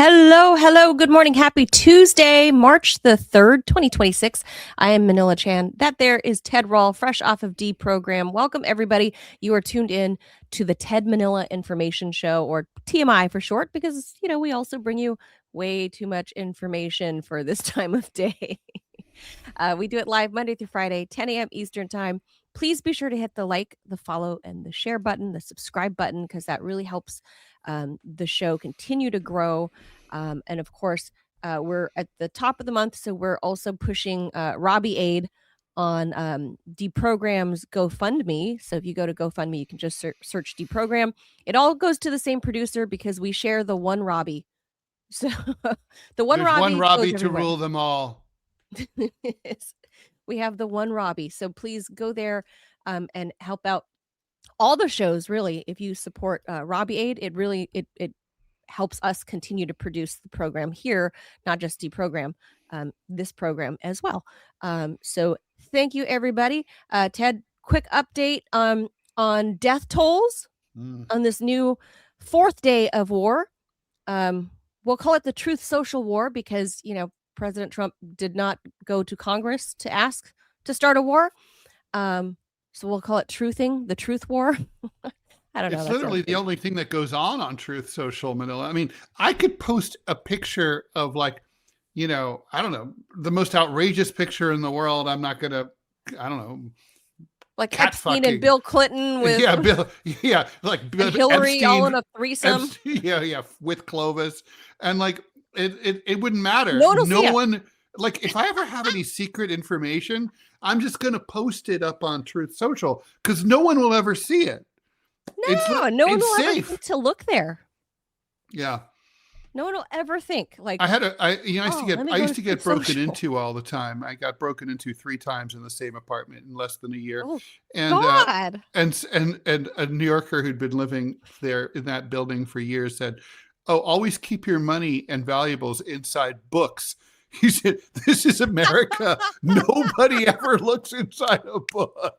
Hello, hello. Good morning. Happy Tuesday, March the 3rd, 2026. I am Manila Chan. That there is Ted Rall, fresh off of D program. Welcome, everybody. You are tuned in to the Ted Manila Information Show, or TMI for short, because, we also bring you way too much information for this time of day. We do it live Monday through Friday, 10 a.m. Eastern Time. Please be sure to hit the like, the follow, and the share button, the subscribe button, because that really helps the show continue to grow. And of course, we're at the top of the month, so we're also pushing Robbie Aid on Deprogram's GoFundMe. So if you go to GoFundMe, you can just search Deprogram. It all goes to the same producer because we share the one Robbie. So the one There's Robbie, one Robbie to rule them all. We have the one Robbie. So please go there and help out all the shows. Really, if you support Robbie Aid, it really it helps us continue to produce the program here, not just Deprogram, this program as well. So thank you, everybody. Ted, quick update on death tolls on this new fourth day of war. We'll call it the Truth Social War because, President Trump did not go to Congress to ask to start a war. So we'll call it truthing, the truth war. I don't know. It's literally the only thing that goes on Truth Social, Manila. I mean, I could post a picture of I don't know, the most outrageous picture in the world. I'm not going to, I don't know. Like Epstein and Bill Clinton with like Hillary Epstein, all in a threesome. With Clovis. And it wouldn't matter. No one, if I ever have any secret information, I'm just going to post it up on Truth Social because no one will ever see it. No one will ever think to look there. Yeah. No one will ever think I used to get broken into all the time. I got broken into 3 times in the same apartment in less than a year. Oh, and God. And a New Yorker who'd been living there in that building for years said, "Oh, always keep your money and valuables inside books." He said, "This is America. Nobody ever looks inside a book."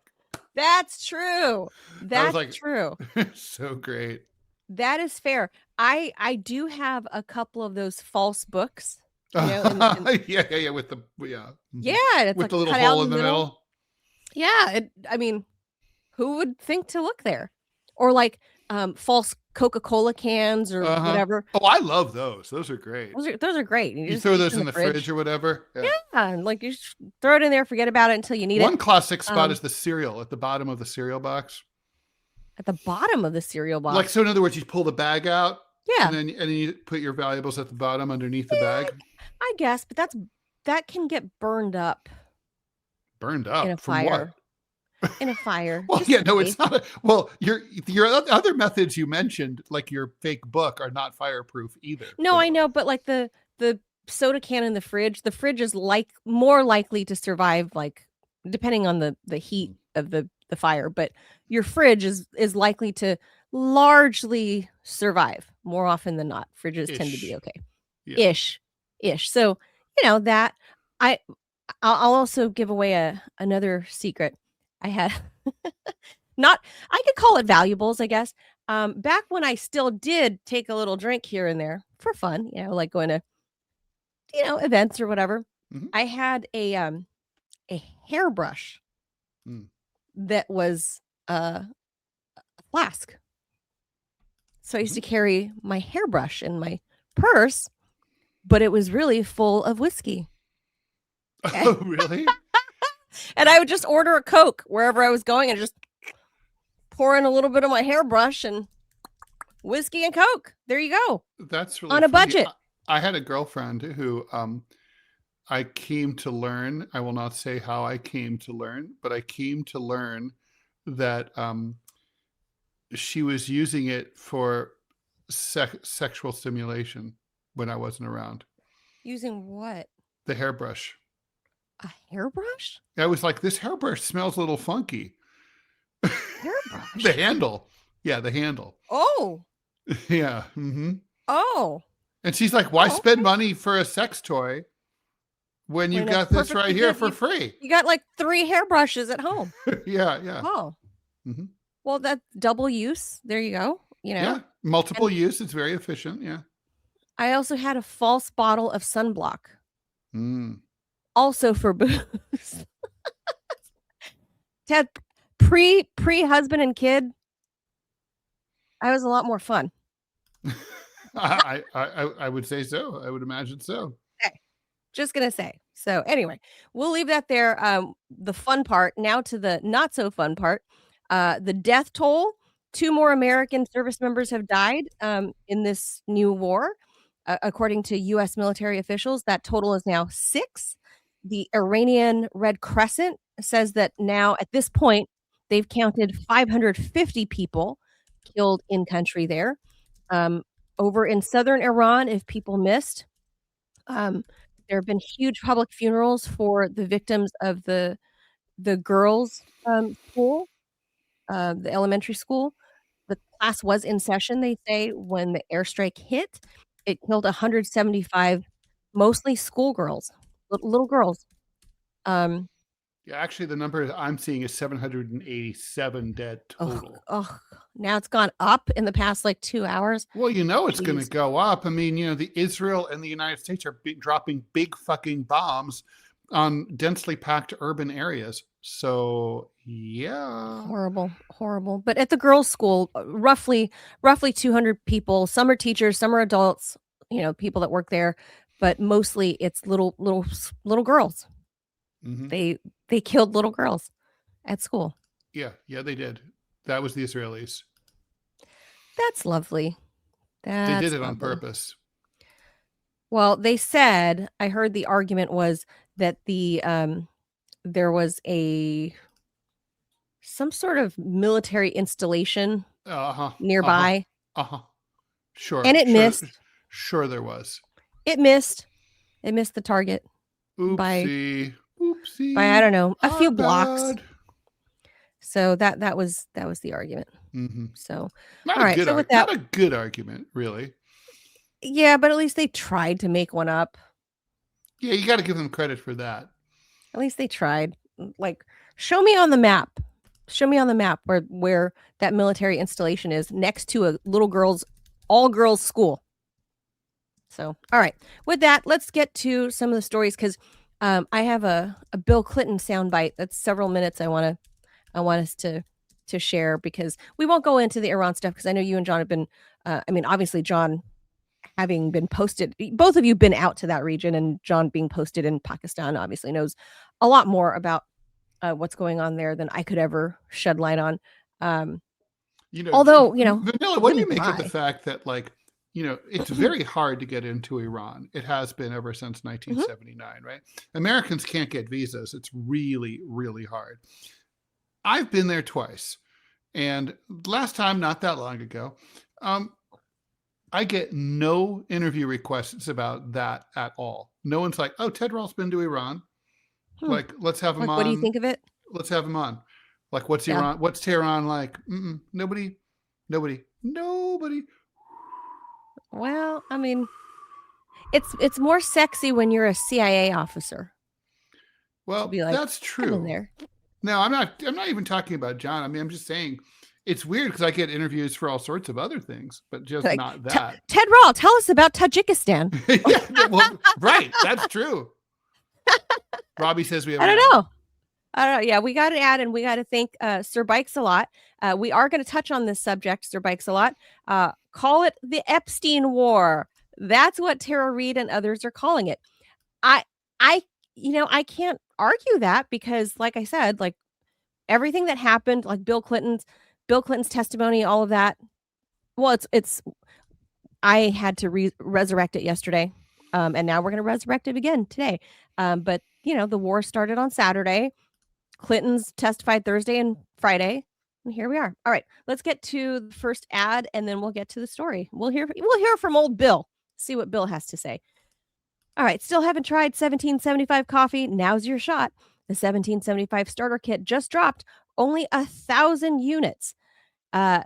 That's true. That's true. So great. That is fair. I do have a couple of those false books. With the it's with the little hole in the middle. Yeah, who would think to look there? Or false Coca-Cola cans or whatever. Oh, I love those. Those are great. Those are great. You throw those in the fridge or whatever. Yeah, and you just throw it in there, forget about it until you need it. One classic spot is the cereal at the bottom of the cereal box. At the bottom of the cereal box. So in other words, you pull the bag out. Yeah. And then you put your valuables at the bottom underneath the bag. I guess, but that can get burned up. Burned up in a fire. In a fire. Well, it's not. Your other methods you mentioned, like your fake book, are not fireproof either. No, I know, but the soda can in the fridge is more likely to survive, depending on the heat of the fire. But your fridge is likely to largely survive more often than not. Fridges tend to be okay. Yeah. Ish. So that I'll also give away another secret. I had I could call it valuables, I guess. Back when I still did take a little drink here and there for fun, going to events or whatever. Mm-hmm. I had a hairbrush that was a flask. So I used to carry my hairbrush in my purse, but it was really full of whiskey. Oh, really? And I would just order a Coke wherever I was going and just pour in a little bit of my hairbrush and whiskey and Coke. There you go. That's really on a budget. I had a girlfriend who I came to learn. I will not say how I came to learn, but I came to learn that she was using it for sexual stimulation when I wasn't around. Using what? The hairbrush. A hairbrush? I was like, this hairbrush smells a little funky. Hairbrush? The handle. Yeah, the handle. Oh. Yeah. Mm-hmm. Oh. And she's like, why spend money for a sex toy when you got this right here for free? You got 3 hairbrushes at home. Yeah. Oh. Mm-hmm. Well, that's double use. There you go. Yeah. Multiple use. It's very efficient. Yeah. I also had a false bottle of sunblock, Mm. also for booze. Ted, pre-husband and kid, I was a lot more fun. I would say so. I would imagine so. Okay, just gonna say. So anyway, we'll leave that there. The fun part. Now to the not so fun part. The death toll. 2 more American service members have died in this new war, according to U.S. military officials. That total is now 6. The Iranian Red Crescent says that now at this point they've counted 550 people killed in country there. Um, Over in southern Iran, if people missed, um, there have been huge public funerals for the victims of the girls' school, the elementary school. The class was in session, they say, when the airstrike hit. It killed 175, mostly schoolgirls, little girls. Um, Yeah, actually, the number I'm seeing is 787 dead ugh, total. ugh, now it's gone up in the past, like, 2 hours. Well, it's going to Jeez. go up. I mean, the Israel and the United States are dropping big fucking bombs on densely packed urban areas. So, yeah. Horrible, horrible. But at the girls' school, roughly 200 people. Some are teachers, some are adults, people that work there, but mostly it's little girls. Hmm. They killed little girls at school. Yeah, they did. That was the Israelis. That's lovely. They did That's it on lovely. purpose. Well, they said, I heard the argument was that there was some sort of military installation Uh-huh. Uh-huh. nearby, Uh-huh. Sure. and it Sure. missed. Sure there was. It missed. It missed the target by Oopsie. I Oopsie. don't know, a Our few blocks. bad. So that was the argument. Hmm. So, Not all a right. good So with that, not a good argument, really. yeah, but at least they tried to make one up. Yeah, you got to give them credit for that. At least they tried. Like, show me on the map. Show me on the map where that military installation is next to a all girls school. So, all right. With that, let's get to some of the stories because I have a Bill Clinton soundbite that's several minutes. I want us to share because we won't go into the Iran stuff because I know you and John have been. I mean, obviously, John having been posted, both of you been out to that region, and John being posted in Pakistan obviously knows a lot more about what's going on there than I could ever shed light on. Um, Although, Vanilla, what do really you make of the try. fact that, like, it's very hard to get into Iran. It has been ever since Mhm. 1979, right? Americans can't get visas. It's really, really hard. I've been there twice. And last time, not that long ago, I get no interview requests about that at all. No one's like, "Oh, Ted Rall's been to Iran. Hmm. Like, let's have him Like, what do you on. think of it? Let's have him on." Like, what's Yeah. Iran? What's Tehran like? Nobody, nobody. Well, I mean, it's more sexy when you're a CIA officer to Well, be like, that's I've been true. there. No, I'm not. I'm not even talking about John. I mean, I'm just saying it's weird because I get interviews for all sorts of other things, but just Like, not that. Ted Rall, tell us about Tajikistan. Yeah, well, right. That's true. Robbie says we have. I don't know. Yeah, we got to add and we got to thank Sir Bikes a lot. We are going to touch on this subject, Sir Bikes a lot. Call it the Epstein War. That's what Tara Reid and others are calling it. I, I can't argue that because, like I said, like everything that happened, like Bill Clinton's testimony, all of that. Well, it's. I had to resurrect it yesterday, and now we're going to resurrect it again today. But the war started on Saturday. Clinton's testified Thursday and Friday, and here we are. All right, let's get to the first ad, and then we'll get to the story. We'll hear from old Bill. See what Bill has to say. All right, still haven't tried 1775 coffee? Now's your shot. The 1775 starter kit just dropped, only 1,000 units.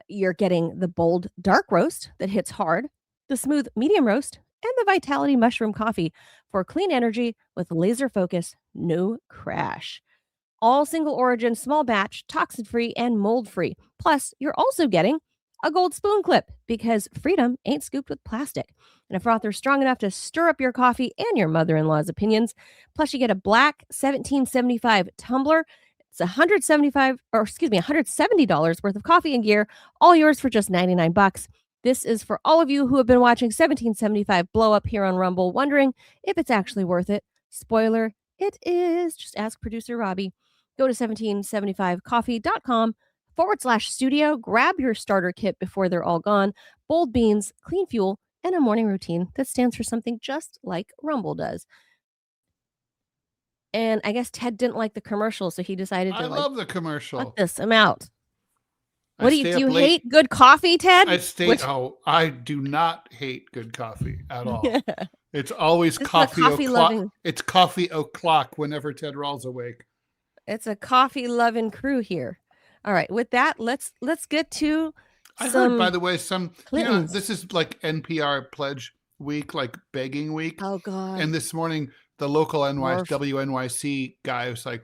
You're getting the bold dark roast that hits hard, the smooth medium roast, and the Vitality mushroom coffee for clean energy with laser focus, no crash. All single origin, small batch, toxin free, and mold free. Plus, you're also getting a gold spoon clip, because freedom ain't scooped with plastic, and a frother strong enough to stir up your coffee and your mother-in-law's opinions. Plus, you get a black 1775 tumbler. It's $170 worth of coffee and gear, all yours for just 99 bucks. This is for all of you who have been watching 1775 blow up here on Rumble, wondering if it's actually worth it. Spoiler, it is. Just ask producer Robbie. Go to 1775coffee.com/studio. Grab your starter kit before they're all gone. Bold beans, clean fuel, and a morning routine that stands for something just like Rumble does. And I guess Ted didn't like the commercial, so he decided to I love the commercial. cut this amount. What do you late. hate good coffee, Ted? I do not hate good coffee at all. It's always coffee o'clock. It's coffee o'clock whenever Ted Rall's awake. It's a coffee loving crew here. All right, with that, let's get to I heard, by the way, this is like NPR pledge week, like begging week. Oh God. And this morning the local WNYC guy was like,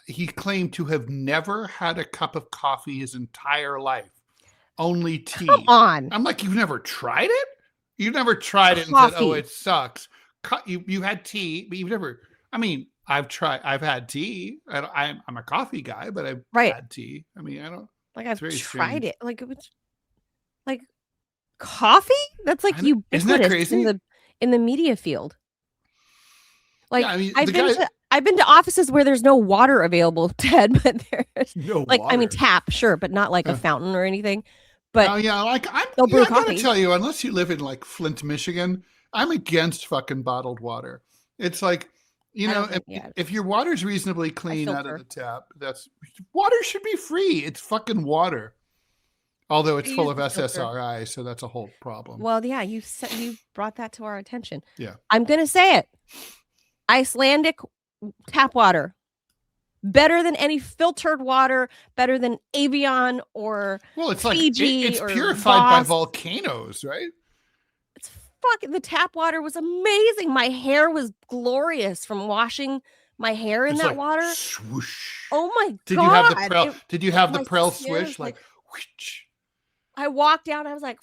he claimed to have never had a cup of coffee his entire life, only tea. Come on. I'm like, you've never tried it? You've never tried it and said, oh, it sucks. You had tea, but you've never, I mean, I've had tea. I'm a coffee guy, but I've had tea. I mean, I don't. Like, I've tried it. Like, like coffee? That's like isn't that crazy? in the media field. Like, yeah, I mean, I've been to offices where there's no water available, Ted, but there's no like water. I mean tap, sure, but not like a fountain or anything. But I gotta tell you, unless you live in like Flint, Michigan, I'm against fucking bottled water. It's like, if your water's reasonably clean out of the tap, water should be free. It's fucking water. Although it's full of SSRI, so that's a whole problem. Well, yeah, you brought that to our attention. Yeah. I'm going to say it. Icelandic tap water. Better than any filtered water, better than Avion or Fiji. It's purified by volcanoes, right? It's fucking, the tap water was amazing. My hair was glorious from washing my hair in that water. Swoosh. Oh my God. Did you have the Prel swish? Like whoosh. I walked out. I was like,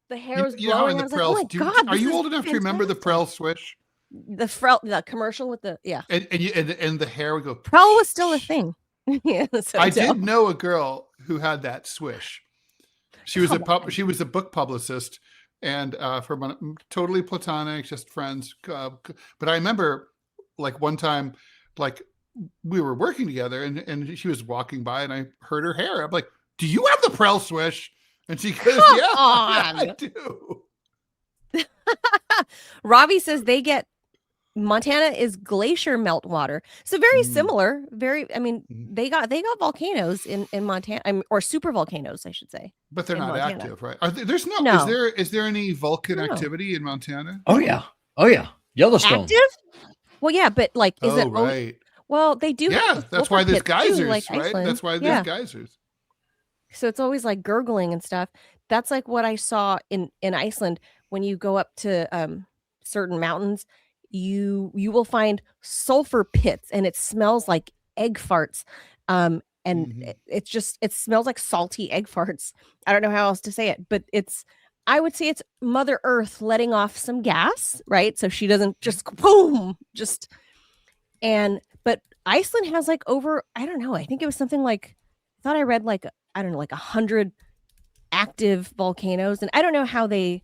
the hair was blowing. I was like, oh my God. Are you old enough to remember the Prel swish? The commercial with the and the hair would go. Prel was still a thing. Yeah, I did know a girl who had that swish. She was a book publicist, and totally platonic, just friends. But I remember, like one time, like we were working together, and she was walking by, and I heard her hair. I'm like, "Do you have the Prel swish?" And she goes, "Yeah, I do." Robbie says Montana is glacier melt water. So very similar. I mean, they got volcanoes in Montana, or super volcanoes, I should say. But they're not active, right? Is there any Vulcan activity in Montana? Oh yeah. Yellowstone. Active? Well, yeah, but like, is it right? Well, they do. Yeah, that's why there's geysers, right? Iceland. That's why there's geysers. So it's always like gurgling and stuff. That's like what I saw in Iceland. When you go up to certain mountains, you will find sulfur pits, and it smells like egg farts. And it smells like salty egg farts. I don't know how else to say it, but I would say it's Mother Earth letting off some gas, right? So she doesn't just boom, but Iceland has like over, I don't know, I think it was something like, I thought I read like, I don't know, like 100 active volcanoes. And I don't know how they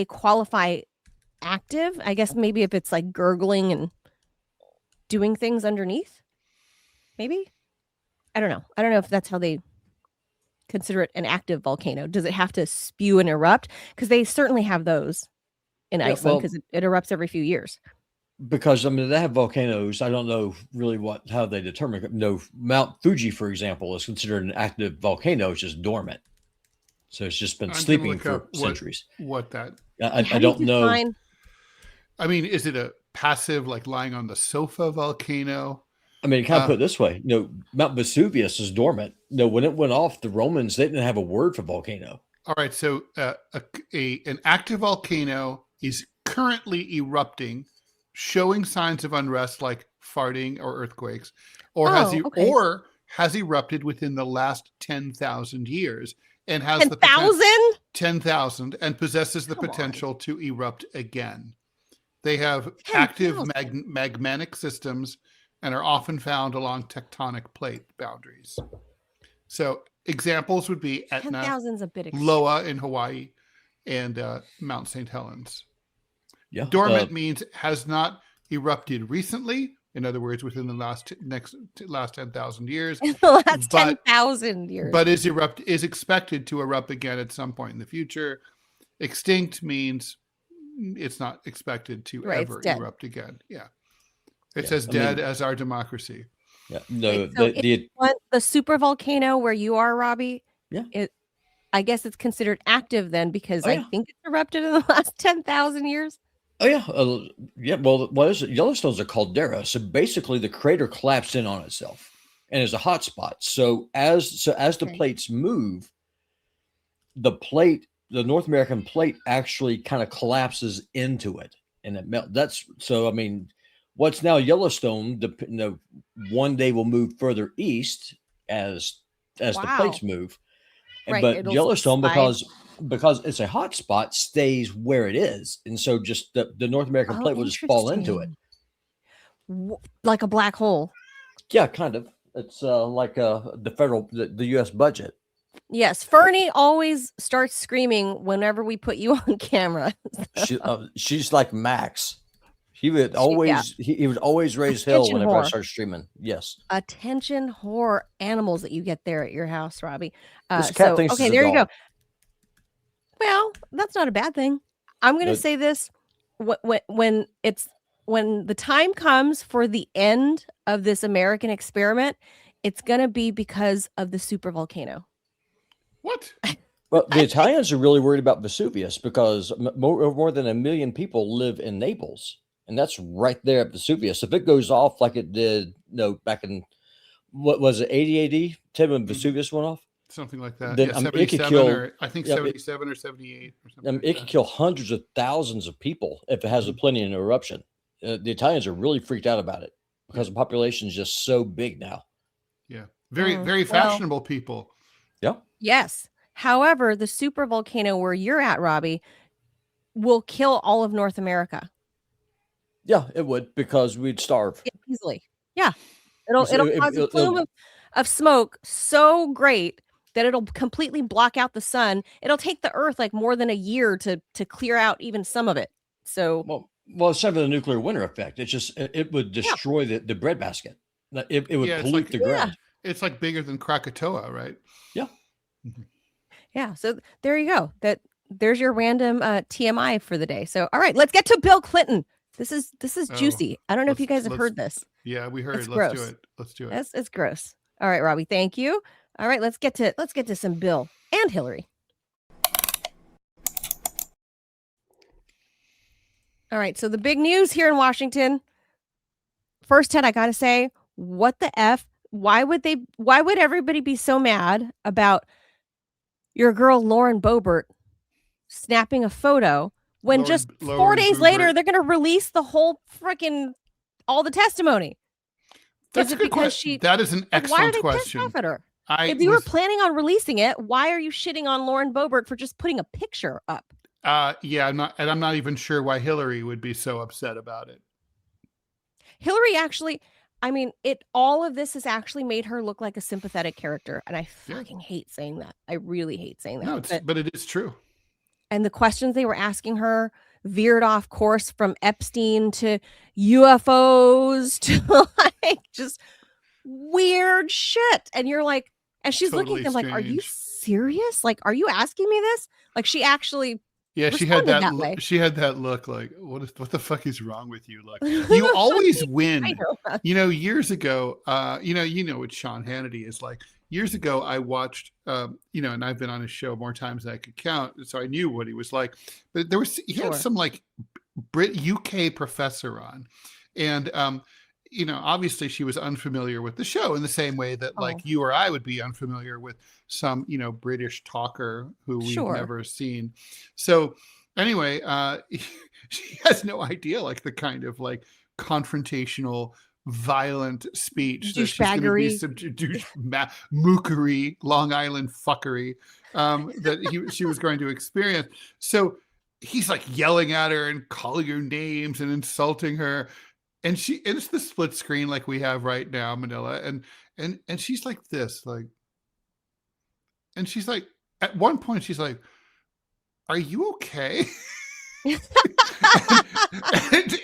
qualify active. I guess maybe if it's like gurgling and doing things underneath, maybe. I don't know if that's how they consider it an active volcano. Does it have to spew and erupt? Because they certainly have those in Iceland, because it erupts every few years. Because I mean, they have volcanoes. I don't know really how they determine. No, Mount Fuji, for example, is considered an active volcano. It's just dormant. So it's just been sleeping for centuries. I don't know. I mean, is it a passive, like lying on the sofa volcano? I mean, kind of put it this way. Mount Vesuvius is dormant. When it went off, the Romans, they didn't have a word for volcano. All right. So an active volcano is currently erupting, showing signs of unrest like farting or earthquakes, or has erupted within the last 10,000 years and has 10,000? 10,000 and possesses the Come potential to erupt again. They have 10,000. active magmatic systems and are often found along tectonic plate boundaries. So examples would be Etna, 10,000's a bit extreme. Loa in Hawaii, and Mount St. Helens. Yeah. Dormant means has not erupted recently. In other words, within the last 10,000 years. In the last 10,000 years. But is expected to erupt again at some point in the future. Extinct means it's not expected to ever erupt again. Yeah. It's as dead as our democracy. Yeah. No, so the super volcano where you are, Robbie. Yeah. I guess it's considered active then because I think it erupted in the last 10,000 years. Oh yeah, yeah. Well, what is it? Yellowstone's a caldera, so basically the crater collapsed in on itself and is a hot spot. So as the plates move, the North American plate actually kind of collapses into it, and it melts. That's so. I mean, what's now Yellowstone? One day will move further east as the plates move, but Yellowstone because it's a hot spot stays where it is, and so just the North American plate will just fall into it like a black hole. Yeah, kind of. It's like the U.S. budget. Yes, Fernie always starts screaming whenever we put you on camera. She's like Max. He would always he would always raise hell whenever I start streaming. Yes, attention whore animals that you get there at your house, Robbie. This cat thinks okay, there you go. Well, that's not a bad thing. I'm going to say this: when the time comes for the end of this American experiment, it's going to be because of the super volcano. What? Well, the Italians are really worried about Vesuvius because more than 1 million people live in Naples, and that's right there at Vesuvius. If it goes off like it did, back in what was it, 80 AD, when Vesuvius went off. Something like that. Then, yeah, 77 I think 77 or 78 or something. It could kill hundreds of thousands of people if it has a plenty of eruption. The Italians are really freaked out about it because the population is just so big now. Yeah. Very fashionable people. Yeah. Yes. However, the super volcano where you're at, Robbie, will kill all of North America. Yeah, it would, because we'd starve. Easily. Yeah. It'll cause a plume of smoke so great that it'll completely block out the sun. It'll take the Earth like more than a year to clear out even some of it. So well, it's not the nuclear winter effect. It's just it would destroy the breadbasket. It would pollute the ground. It's like bigger than Krakatoa, right? Yeah. Mm-hmm. Yeah. So there you go. There's your random TMI for the day. So all right, let's get to Bill Clinton. This is juicy. I don't know if you guys have heard this. Yeah, we heard. Let's do it. It's gross. All right, Robbie. Thank you. All right, let's get to some Bill and Hillary. All right, so the big news here in Washington. First, Ted, I got to say, what the F? Why would everybody be so mad about your girl Lauren Boebert snapping a photo when just 4 days later they're going to release the whole all the testimony? That's a good question. That is an excellent question. Why are they pissed off at her? If you were planning on releasing it, why are you shitting on Lauren Boebert for just putting a picture up? Yeah, I'm not even sure why Hillary would be so upset about it. Hillary actually, all of this has actually made her look like a sympathetic character, and I fucking hate saying that. I really hate saying that. No, but it is true. And the questions they were asking her veered off course from Epstein to UFOs to like just weird shit. And you're like, and she's totally looking at them like, are you serious? Like, are you asking me this? Like, she actually she had that she had that look like, what the fuck is wrong with you? Like, you always win. Years ago, you know what Sean Hannity is like. Years ago, I watched, and I've been on his show more times than I could count, so I knew what he was like. But he had some like UK professor on, and obviously she was unfamiliar with the show in the same way that like you or I would be unfamiliar with some, British talker who we've never seen. So anyway, she has no idea like the kind of like confrontational violent speech that she's going to be mookery, Long Island fuckery that she was going to experience. So he's like yelling at her and calling her names and insulting her. And it's the split screen like we have right now, Manila. And she's like this, like, and she's like, at one point she's like, "Are you okay?" and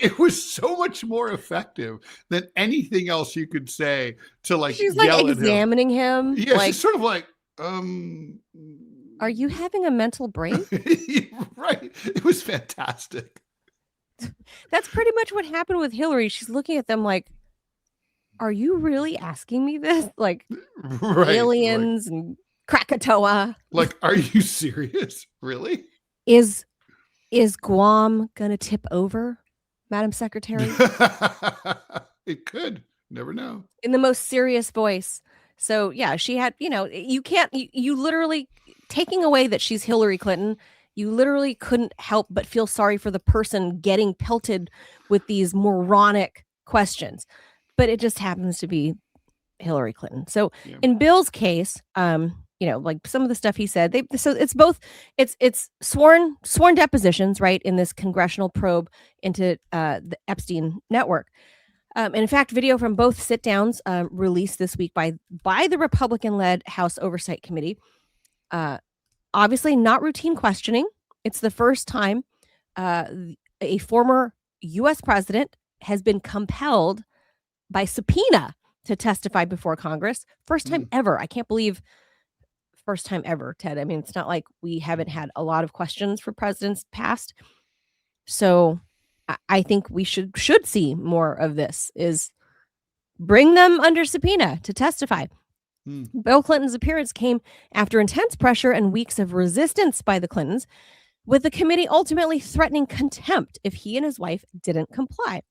it was so much more effective than anything else you could say to like she's yell like examining him. Yeah, like, she's sort of like, are you having a mental break? Right. It was fantastic. That's pretty much what happened with Hillary. She's looking at them like, are you really asking me this? Like aliens and Krakatoa. Like, are you serious? Really? Is Guam gonna tip over, Madam Secretary? It could. Never know. In the most serious voice. So yeah, she had, you literally, taking away that she's Hillary Clinton, you literally couldn't help but feel sorry for the person getting pelted with these moronic questions. But it just happens to be Hillary Clinton. So in Bill's case, like some of the stuff he said, so it's both, it's sworn depositions, right, in this congressional probe into the Epstein network. And in fact, video from both sit downs released this week by the Republican-led House Oversight Committee. Obviously not routine questioning. It's the first time a former U.S. president has been compelled by subpoena to testify before Congress. First time ever. I can't believe first time ever, Ted. I mean, it's not like we haven't had a lot of questions for presidents past. So I think we should see more of this, is bring them under subpoena to testify. Bill Clinton's appearance came after intense pressure and weeks of resistance by the Clintons, with the committee ultimately threatening contempt if he and his wife didn't comply.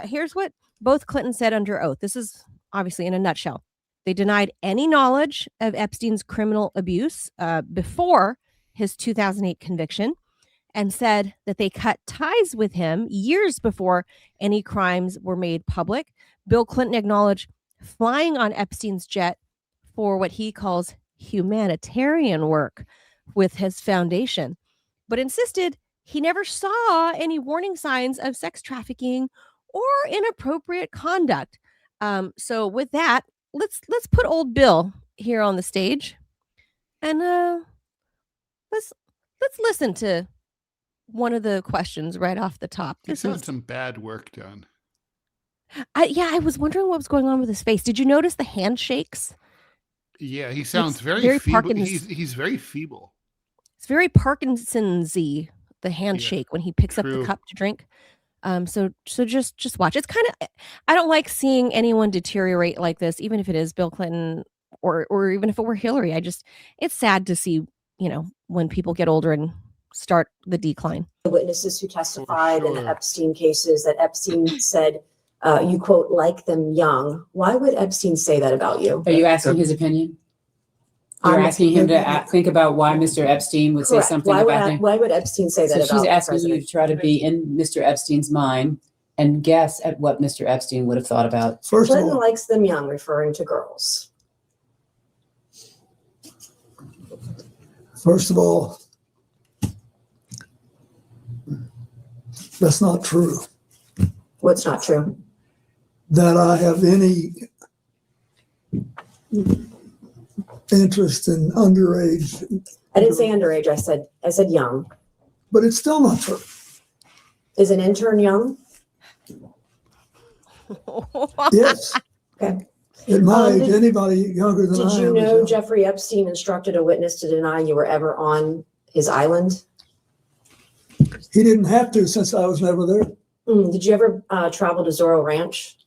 Here's what both Clintons said under oath. This is obviously in a nutshell. They denied any knowledge of Epstein's criminal abuse before his 2008 conviction, and said that they cut ties with him years before any crimes were made public. Bill Clinton acknowledged flying on Epstein's jet for what he calls humanitarian work with his foundation, but insisted he never saw any warning signs of sex trafficking or inappropriate conduct. So with that, let's put old Bill here on the stage, and let's listen to one of the questions right off the top. He's had some bad work done. I was wondering what was going on with his face. Did you notice the handshakes? Yeah, he sounds very feeble. He's very feeble. It's very Parkinson's-y, the handshake when he picks up the cup to drink. So just watch. It's kind of, I don't like seeing anyone deteriorate like this, even if it is Bill Clinton or even if it were Hillary. It's sad to see, when people get older and start the decline. The witnesses who testified in the Epstein cases, that Epstein said, you quote, like them young. Why would Epstein say that about you? Are you asking his opinion? You're asking him to think about why Mr. Epstein would say something about him? Why would Epstein say that about she's asking you to try to be in Mr. Epstein's mind and guess at what Mr. Epstein would have thought about. Clinton likes them young, referring to girls. First of all, that's not true. What's not true? That I have any interest in underage. I didn't say underage. I said young. But it's still not true. Is an intern young? Yes. Okay. At my age, anybody younger than I am. Did you know Jeffrey Epstein instructed a witness to deny you were ever on his island? He didn't have to, since I was never there. Did you ever travel to Zorro Ranch?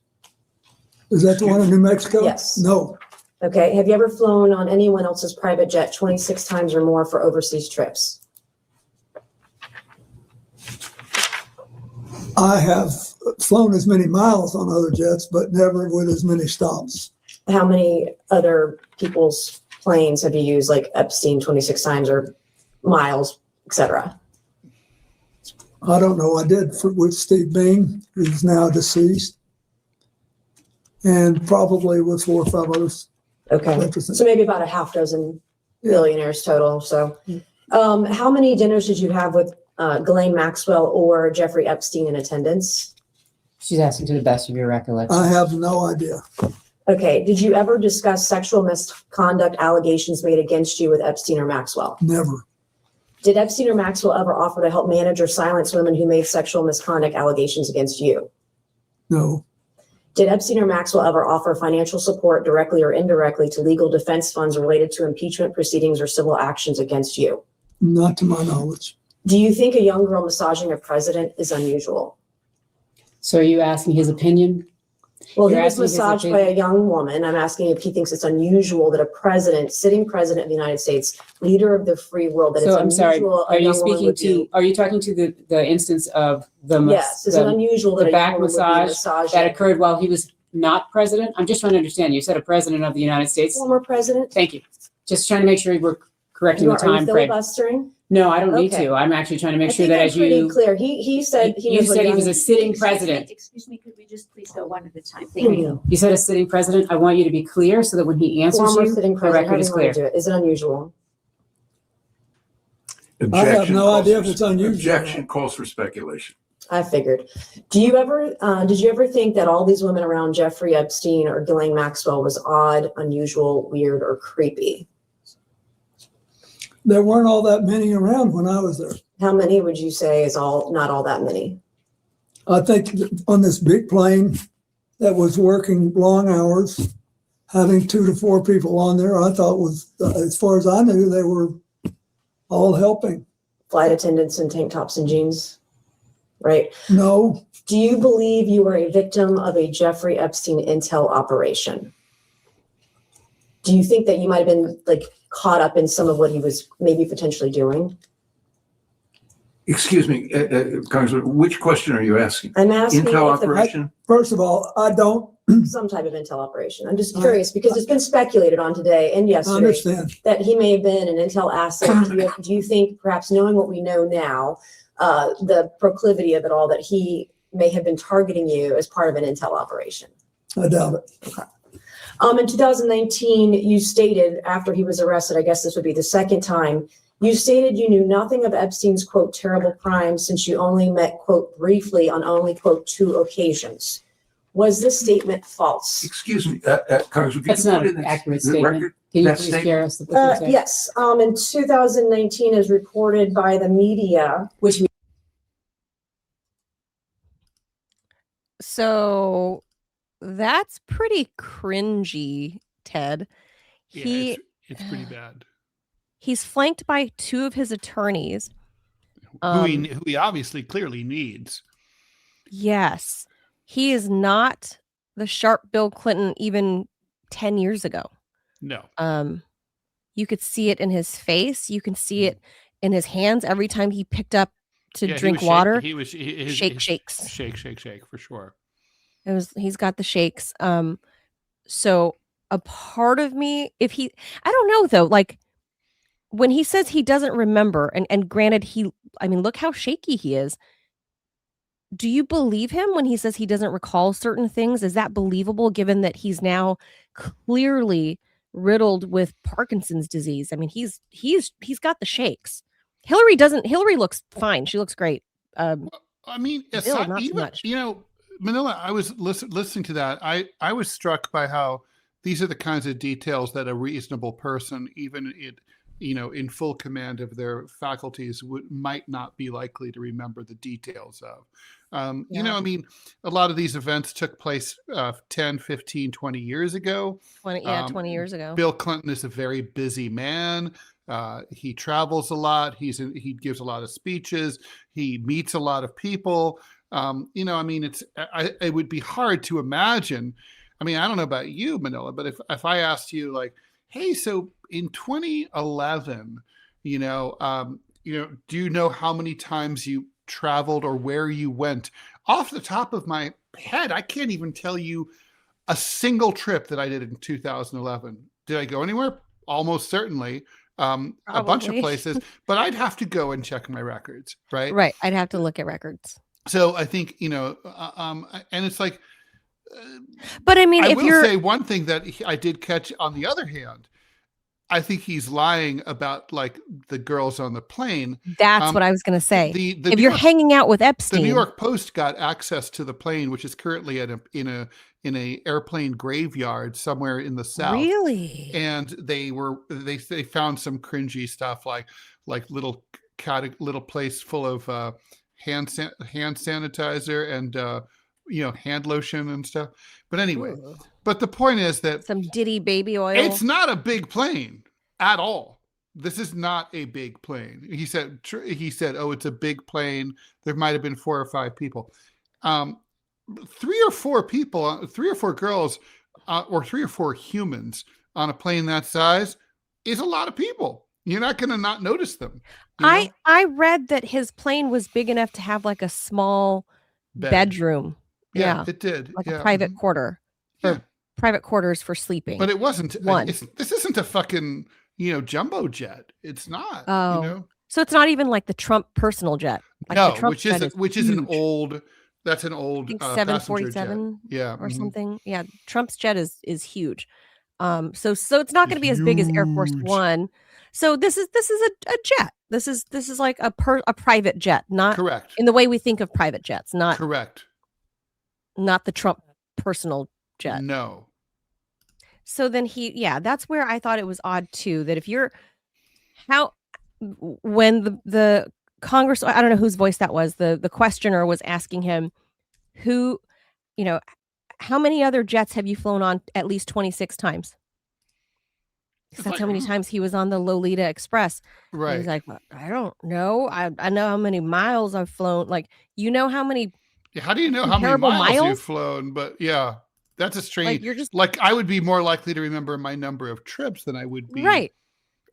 Is that the one in New Mexico? Yes. No. Okay. Have you ever flown on anyone else's private jet 26 times or more for overseas trips? I have flown as many miles on other jets, but never with as many stops. How many other people's planes have you used, like Epstein 26 times or miles, etc.? I don't know. I did with Steve Bing, who's now deceased. and probably with 4 or 5 others. Okay, Interesting. so maybe about a half dozen billionaires total. So, how many dinners did you have with Ghislaine Maxwell or Jeffrey Epstein in attendance? She's asking to the best of your recollection. I have no idea. Okay, did you ever discuss sexual misconduct allegations made against you with Epstein or Maxwell? Never. Did Epstein or Maxwell ever offer to help manage or silence women who made sexual misconduct allegations against you? No. Did Epstein or Maxwell ever offer financial support directly or indirectly to legal defense funds related to impeachment proceedings or civil actions against you? Not to my knowledge. Do you think a young girl massaging a president is unusual? So are you asking his opinion? Well, he You're was asking his massaged by a young woman. I'm asking if he thinks it's unusual that a president, sitting president of the United States, leader of the free world, that So I'm it's sorry, unusual. are you speaking to, are you talking to the instance of Yes, is it unusual that the a back young woman would be massage massaged? that occurred while he was not president? I'm just trying to understand. You said a president of the United States. Former president? Thank you. Just trying to make sure we're correcting the Are you time frame. filibustering? No, I don't need Okay. to. I'm actually trying to make I sure think that I'm as pretty you, clear. He said he you was a said he young- was a sitting president. Excuse me, could we just please go one at a time? Thank you. You said a sitting president. I want you to be clear so that when he answers Former you, sitting the president, record however is you want to clear. do it. Is it unusual? I have Objection no calls idea for- if it's unusual. Objection calls for speculation. I figured. Did you ever think that all these women around Jeffrey Epstein or Ghislaine Maxwell was odd, unusual, weird, or creepy? There weren't all that many around when I was there. How many would you say is not all that many? I think that on this big plane that was working long hours, having 2 to 4 people on there, I thought was, as far as I knew, they were all helping. Flight attendants in tank tops and jeans, right? No, Do you believe you were a victim of a Jeffrey Epstein intel operation? Do you think that you might have been like caught up in some of what he was maybe potentially doing? Excuse me, Congressman, which question are you asking? I'm asking Intel if the operation? first of all, I don't some type of intel operation. I'm just curious because it's been speculated on today and yesterday understand. that he may have been an intel asset. Do you think perhaps knowing what we know now, the proclivity of it all, that he may have been targeting you as part of an intel operation? I doubt it. In 2019, you stated after he was arrested, I guess this would be the second time, you stated you knew nothing of Epstein's, quote, terrible crimes since you only met, quote, briefly on only, quote, 2 occasions. Was this statement false? Excuse me, Congressman. That's not an accurate statement. Can you that please statement? share us the what you said? Yes, in 2019, as reported by the media. Which So that's pretty cringy, Ted. Yeah, it's pretty bad. He's flanked by 2 of his attorneys. Who he obviously clearly needs. Yes. He is not the sharp Bill Clinton even 10 years ago. No. You could see it in his face. You can see it in his hands every time he picked up to drink water. Shakes. Shake for sure. He's got the shakes. So a part of me, I don't know though, like when he says he doesn't remember, and granted look how shaky he is. Do you believe him when he says he doesn't recall certain things? Is that believable given that he's now clearly riddled with Parkinson's disease? I mean, he's got the shakes. Hillary looks fine. She looks great. I mean, Bill, not too much. Manila, I was listening to that. I was struck by how these are the kinds of details that a reasonable person, even in full command of their faculties, might not be likely to remember the details of. I mean, a lot of these events took place 10, 15, 20 years ago. 20 years ago. Bill Clinton is a very busy man. He travels a lot. He gives a lot of speeches. He meets a lot of people. It would be hard to imagine. I mean, I don't know about you, Manila, but if I asked you like, hey, so in 2011, do you know how many times you traveled or where you went? Off the top of my head, I can't even tell you a single trip that I did in 2011. Did I go anywhere? Almost certainly. A bunch of places, but I'd have to go and check my records, right? Right. I'd have to look at records. So I think, and it's like, But I mean, I if will you're say one thing that I did catch on the other hand. I think he's lying about like the girls on the plane. that's what I was going to say. The If New you're York, hanging out with the New Epstein, York Post got access to the plane, which is currently in a airplane graveyard somewhere in the South. really? And they found some cringy stuff like little place full of hand sanitizer and hand lotion and stuff. But anyway, Ooh. but the point is that Some Diddy baby oil. it's not a big plane at all. This is not a big plane. He said, oh, it's a big plane. There might have been 4 or 5 people. 3 or 4 people, 3 or 4 girls, or 3 or 4 humans on a plane that size is a lot of people. You're not going to not notice them. I read that his plane was big enough to have like a small bedroom. Yeah, it did. Like a private quarter. Yeah. Private quarters for sleeping. But it wasn't one. This isn't a fucking, jumbo jet. It's not, Oh. So it's not even like the Trump personal jet. Like no, the Trump which is an old, that's an old 747 yeah, or something. Yeah, Trump's jet is huge. So it's not going to be as big as Air Force One. So this is a jet. This is like a private jet, not correct in the way we think of private jets, not correct, not the Trump personal jet. No. So then that's where I thought it was odd too, that if you're when the Congress, I don't know whose voice that was, the questioner was asking him how many other jets have you flown on at least 26 times? That's how many times he was on the Lolita Express. Right. And he's like, I don't know. I know how many miles I've flown. Like, how many? How do you know how many miles you've flown? But yeah, that's a strange. Like, you're just like I would be more likely to remember my number of trips than I would be. Right.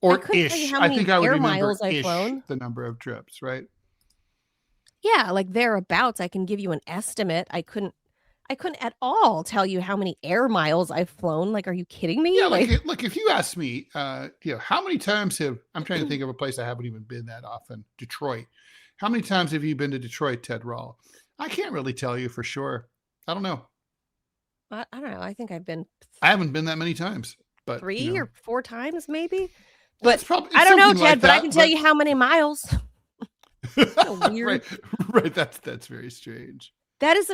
Or ish. I think I would remember miles I've flown. The number of trips. Right. Yeah, like thereabouts. I can give you an estimate. I couldn't at all tell you how many air miles I've flown. Like, are you kidding me? Yeah, like if you ask me, how many times I'm trying to think of a place I haven't even been that often, Detroit. How many times have you been to Detroit, Ted Rall? I can't really tell you for sure. I don't know. I don't know. I think I haven't been that many times, but 3 or 4 times maybe. But I don't know, Ted, but I can tell you how many miles. Weird. Right. That's very strange. That is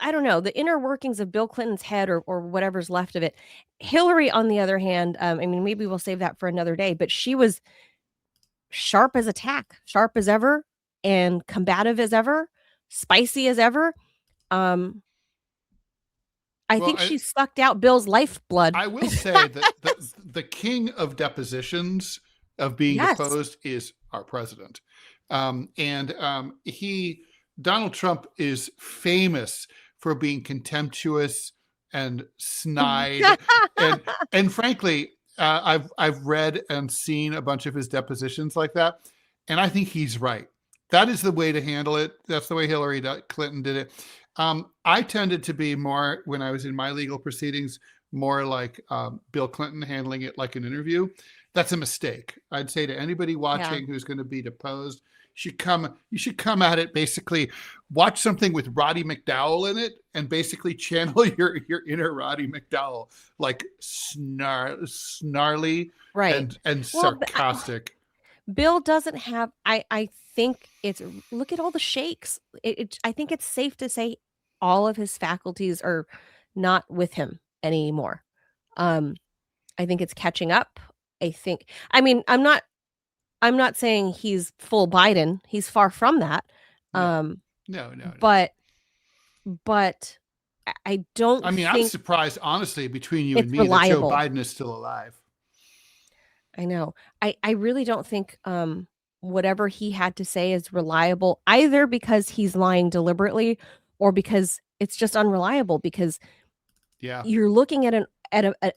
I don't know, the inner workings of Bill Clinton's head or whatever's left of it. Hillary, on the other hand, maybe we'll save that for another day, but she was sharp as a tack, sharp as ever, and combative as ever, spicy as ever. I think she sucked out Bill's lifeblood. I will say that the king of depositions, of being deposed, is our president. Donald Trump is famous for being contemptuous and snide. and frankly, I've read and seen a bunch of his depositions like that. And I think he's right. That is the way to handle it. That's the way Hillary Clinton did it. I tended to be more, when I was in my legal proceedings, more like Bill Clinton, handling it like an interview. That's a mistake. I'd say to anybody watching who's going to be deposed, you should come at it, basically watch something with Roddy McDowell in it and basically channel your inner Roddy McDowell, like snarly and sarcastic. Bill doesn't have, I think look at all the shakes. I think it's safe to say all of his faculties are not with him anymore. I think it's catching up. I'm not saying he's full Biden. He's far from that. No. But I don't. I'm surprised, honestly, between you and me, reliable. that Joe Biden is still alive. I know. I really don't think whatever he had to say is reliable, either because he's lying deliberately or because it's just unreliable. Because you're looking at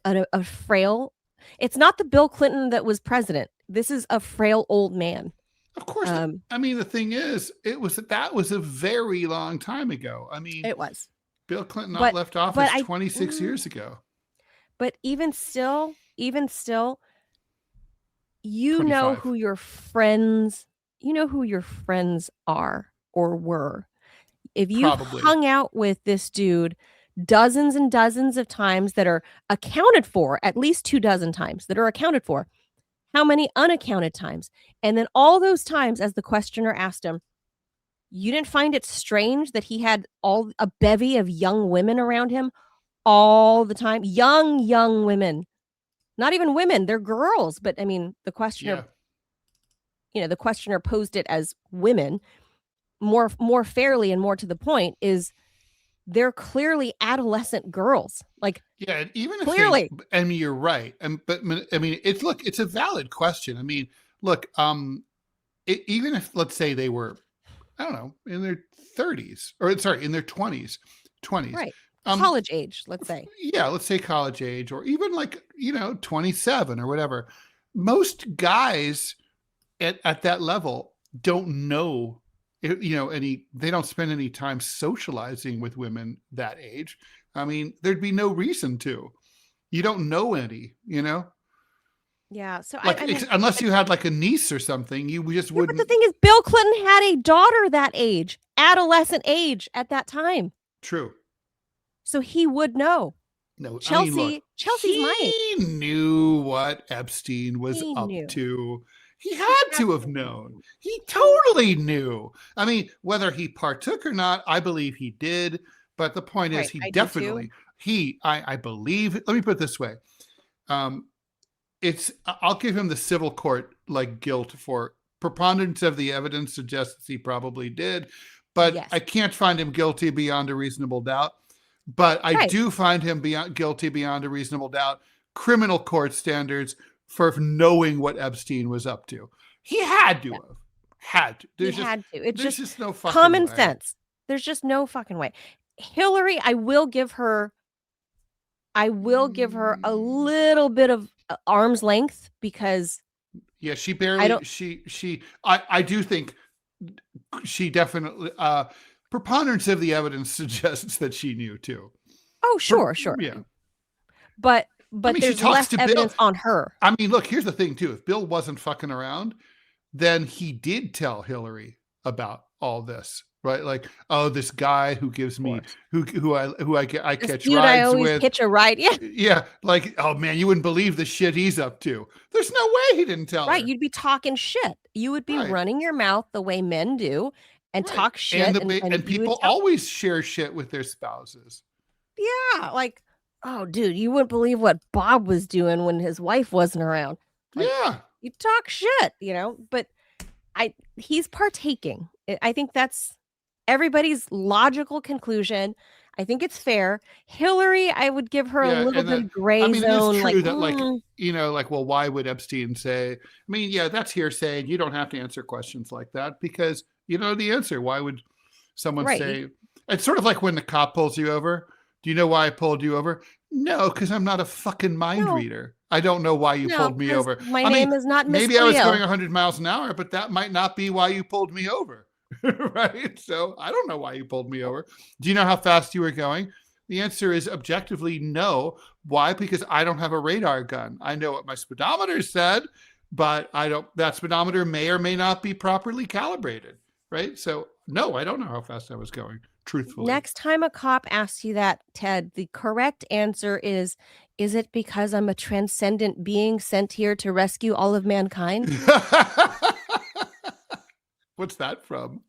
a frail. It's not the Bill Clinton that was president. This is a frail old man. Of course. The thing is, that was a very long time ago. It was. Bill Clinton left office 26 years ago. But even still, 25. you know who your friends are or were. If you hung out with this dude dozens and dozens of times that are accounted for, at least 24 times that are accounted for. How many unaccounted times? And then all those times, as the questioner asked him, you didn't find it strange that he had a bevy of young women around him all the time? Young women. Not even women, they're girls. But I mean, the questioner, the questioner posed it as women. More fairly and more to the point is they're clearly adolescent girls. Like, yeah, even if clearly, I mean, you're right. But I mean, it's a valid question. I mean, look, even if, let's say they were, I don't know, in their 30s, or sorry, in their 20s, right. College age, let's say. Yeah, let's say college age, or even like, 27 or whatever. Most guys at that level don't know, they don't spend any time socializing with women that age. I mean, there'd be no reason to. You don't know any, Yeah. So like, unless you had like a niece or something, you just wouldn't. But the thing is, Bill Clinton had a daughter that age, adolescent age at that time. True. So he would know. No, Chelsea's he my age. knew what Epstein was up knew. to. He had to have known. He totally knew. I mean, whether he partook or not, I believe he did. But the point is, he definitely, I believe, let me put it this way. I'll give him the civil court like guilt for preponderance of the evidence suggests he probably did, but Yes. I can't find him guilty beyond a reasonable doubt. But I do find him guilty beyond a reasonable doubt, criminal court standards, for knowing what Epstein was up to. He had to have. Had to. He had to. It's just no fucking common way. sense. There's just no fucking way. Hillary, I will give her a little bit of arm's length because yeah, she barely I do think she definitely preponderance of the evidence suggests that she knew too. Oh, sure. Yeah. But I mean, there's less evidence on her. I mean, look, here's the thing too. If Bill wasn't fucking around, then he did tell Hillary about all this, right? Like, oh, this guy who gives me who I catch rides I always with. Hitch a ride. Yeah. Yeah. Like, oh man, you wouldn't believe the shit he's up to. There's no way he didn't tell her. Right. You'd be talking shit. You would be running your mouth the way men do and talk shit. And people always share shit with their spouses. Yeah. Like, oh, dude, you wouldn't believe what Bob was doing when his wife wasn't around. Like, yeah. You talk shit, but he's partaking. I think that's everybody's logical conclusion. I think it's fair. Hillary, I would give her a little bit of gray zone. It's true that well, why would Epstein say, I mean, yeah, that's hearsay. You don't have to answer questions like that because you know the answer. Why would someone say, it's sort of like when the cop pulls you over. Do you know why I pulled you over? No, because I'm not a fucking mind reader. I don't know why you pulled me over. My name is not Miss Maybe I was going 100 miles an hour, but that might not be why you pulled me over. Right? So I don't know why you pulled me over. Do you know how fast you were going? The answer is objectively no. Why? Because I don't have a radar gun. I know what my speedometer said, but that speedometer may or may not be properly calibrated. Right? So no, I don't know how fast I was going. Truthfully. Next time a cop asks you that, Ted, the correct answer is it because I'm a transcendent being sent here to rescue all of mankind? What's that from?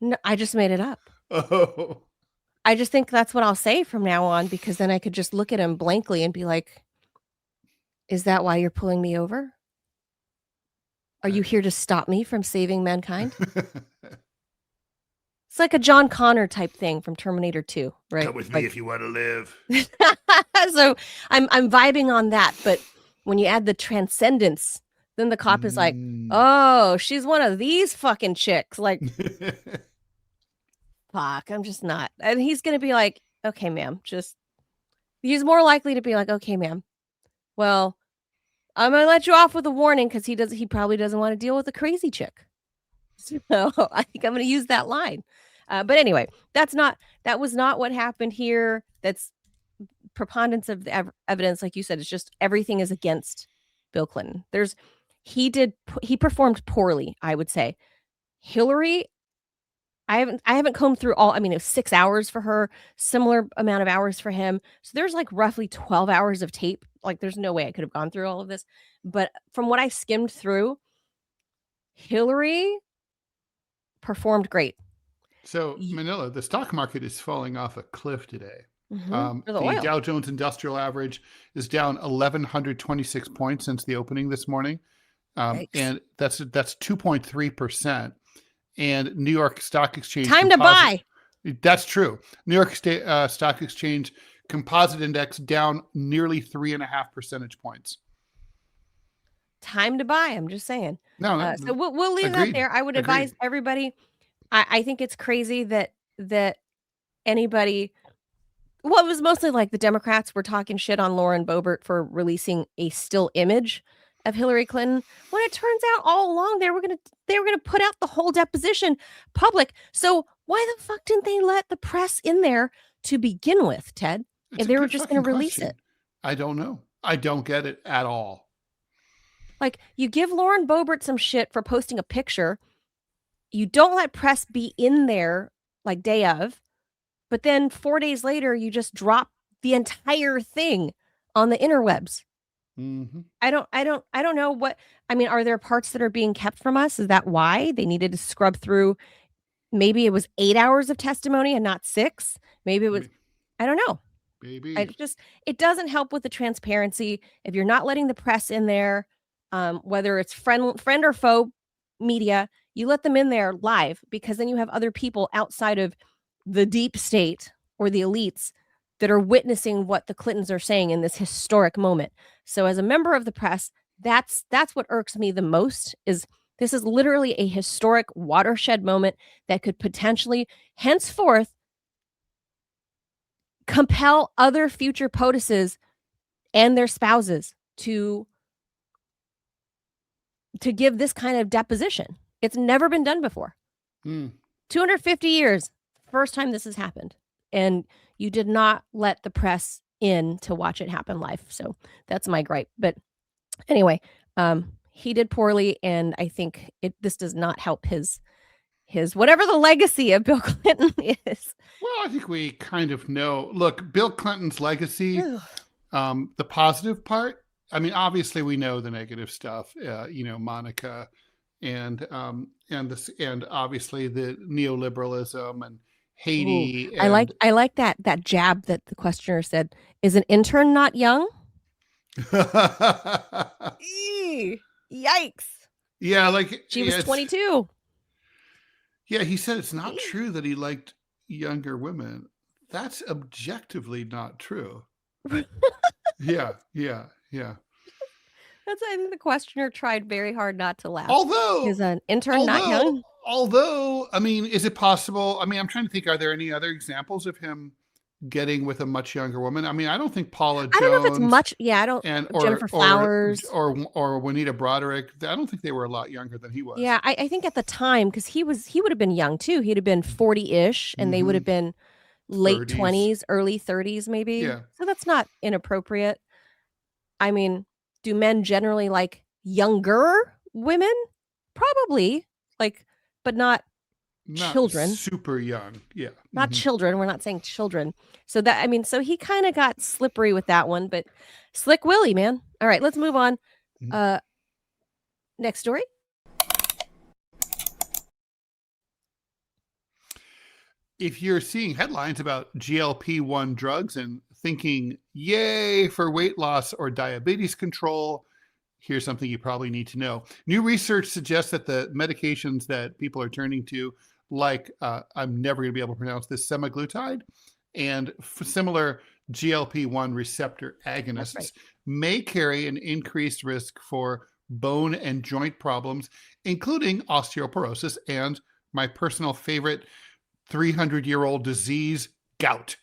No, I just made it up. Oh. I just think that's what I'll say from now on because then I could just look at him blankly and be like, is that why you're pulling me over? Are you here to stop me from saving mankind? It's like a John Connor type thing from Terminator 2, right? Come with me if you want to live. So I'm vibing on that, but when you add the transcendence, then the cop is like, oh, she's one of these fucking chicks. Like, fuck, I'm just not. And he's going to be like, okay, ma'am, he's more likely to be like, okay, ma'am, well, I'm going to let you off with a warning because he probably doesn't want to deal with a crazy chick. So I think I'm going to use that line. But anyway, that was not what happened here. That's preponderance of the evidence. Like you said, it's just everything is against Bill Clinton. He performed poorly, I would say. Hillary, I haven't combed through all. I mean, it was 6 hours for her, similar amount of hours for him. So there's like roughly 12 hours of tape. Like there's no way I could have gone through all of this. But from what I skimmed through, Hillary performed great. So Manila, the stock market is falling off a cliff today. For the The oil. Dow Jones Industrial Average is down 1,126 points since the opening this morning. Yikes. And that's 2.3%. And New York Stock Exchange. Time to buy. That's true. New York Stock Exchange Composite Index down nearly 3.5 percentage points. Time to buy. I'm just saying. No, So we'll leave that agreed. there. I would Agreed. advise everybody. I think it's crazy that anybody. Well, it was mostly like the Democrats were talking shit on Lauren Boebert for releasing a still image of Hillary Clinton, when it turns out all along they were gonna put out the whole deposition public. So why the fuck didn't they let the press in there to begin with, Ted? It's If a they were good just going to fucking release question. it. I don't know. I don't get it at all. Like, you give Lauren Boebert some shit for posting a picture. You don't let press be in there like day of, but then 4 days later, you just drop the entire thing on the interwebs. Mm-hmm. I don't know what, I mean, are there parts that are being kept from us? Is that why they needed to scrub through? Maybe it was 8 hours of testimony and not 6. Maybe it was, I don't know. Baby. It doesn't help with the transparency if you're not letting the press in there, whether it's friend or foe media, you let them in there live, because then you have other people outside of the deep state or the elites that are witnessing what the Clintons are saying in this historic moment. So as a member of the press, that's what irks me the most. Is this is literally a historic watershed moment that could potentially henceforth compel other future POTUSes and their spouses to give this kind of deposition. It's never been done before. 250 years, first time this has happened. And you did not let the press in to watch it happen live. So that's my gripe. But anyway, he did poorly, and I think this does not help his whatever the legacy of Bill Clinton is. Well, I think we kind of know. Look, Bill Clinton's legacy, the positive part. I mean, obviously we know the negative stuff. Monica, and obviously the neoliberalism and Haiti. Ooh, I like that jab that the questioner said. Is an intern not young? Yikes! Yeah, like she was 22. Yeah, he said it's not true that he liked younger women. That's objectively not true. Yeah. I think the questioner tried very hard not to laugh. Although, is an intern not young? Although, I mean, is it possible? I mean, I'm trying to think, are there any other examples of him getting with a much younger woman? I mean, I don't think Paula Jones. I don't know if it's much. Yeah, I don't. Or Jennifer Flowers or Juanita Broderick. I don't think they were a lot younger than he was. Yeah, I think at the time, because he would have been young too. He'd have been 40-ish, and they would have been late 20s, early 30s, maybe. Yeah. So that's not inappropriate. I mean, do men generally like younger women? Probably, but not children. Super young. Yeah. Not children. We're not saying children. So so he kind of got slippery with that one, but Slick Willie, man. All right, let's move on. Next story. If you're seeing headlines about GLP-1 drugs and thinking, yay for weight loss or diabetes control, here's something you probably need to know. New research suggests that the medications that people are turning to, like I'm never going to be able to pronounce this, semaglutide, and similar GLP-1 receptor agonists may carry an increased risk for bone and joint problems, including osteoporosis and my personal favorite 300-year-old disease, gout.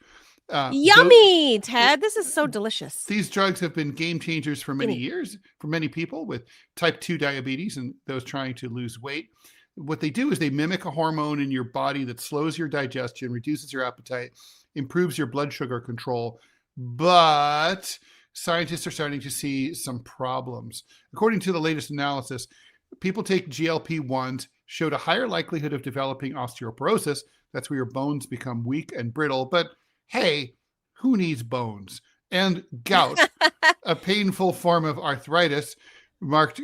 Yummy, Ted. This is so delicious. These drugs have been game changers for many years, for many people with type 2 diabetes and those trying to lose weight. What they do is they mimic a hormone in your body that slows your digestion, reduces your appetite, improves your blood sugar control. But scientists are starting to see some problems. According to the latest analysis, people take GLP-1s showed a higher likelihood of developing osteoporosis. That's where your bones become weak and brittle. But hey, who needs bones? And gout, a painful form of arthritis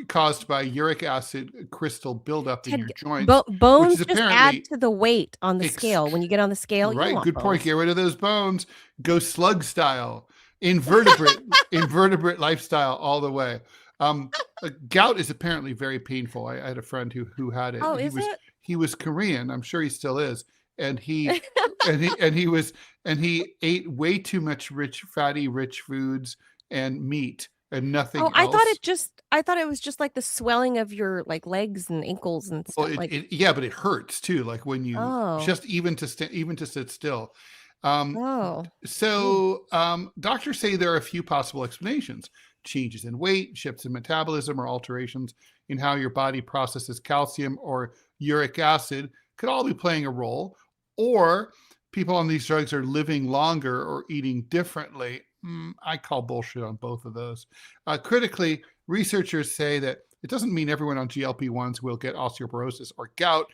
caused by uric acid crystal buildup in your joints. Bones which is just add to the weight on the scale. When you get on the scale, you right, want good bones. point. Get rid of those bones. Go slug style, invertebrate lifestyle all the way. Gout is apparently very painful. I had a friend who had it. Oh, He was Korean. I'm sure he still is. And he he ate way too much fatty rich foods and meat and nothing else. I thought it was just like the swelling of your like legs and ankles and stuff. Well, yeah, but it hurts too. Like when you just even to sit still. So doctors say there are a few possible explanations: changes in weight, shifts in metabolism, or alterations in how your body processes calcium or uric acid could all be playing a role. Or people on these drugs are living longer or eating differently. I call bullshit on both of those. Critically, researchers say that it doesn't mean everyone on GLP-1s will get osteoporosis or gout.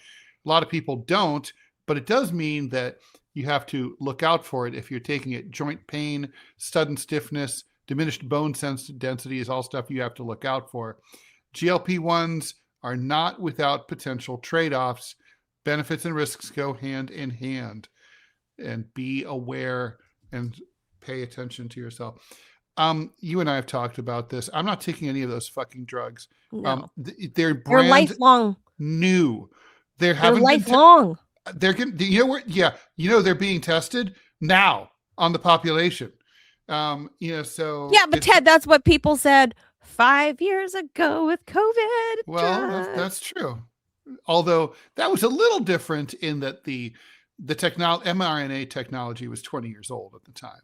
A lot of people don't, but it does mean that you have to look out for it if you're taking it. Joint pain, sudden stiffness, diminished bone density is all stuff you have to look out for. GLP-1s are not without potential trade-offs. Benefits and risks go hand in hand. And be aware and pay attention to yourself. You and I have talked about this. I'm not taking any of those fucking drugs. No. They're lifelong. New. They're lifelong. They're getting, they're being tested now on the population. So yeah, but Ted, that's what people said 5 years ago with COVID. Well, that's true. Although that was a little different in that the mRNA technology was 20 years old at the time.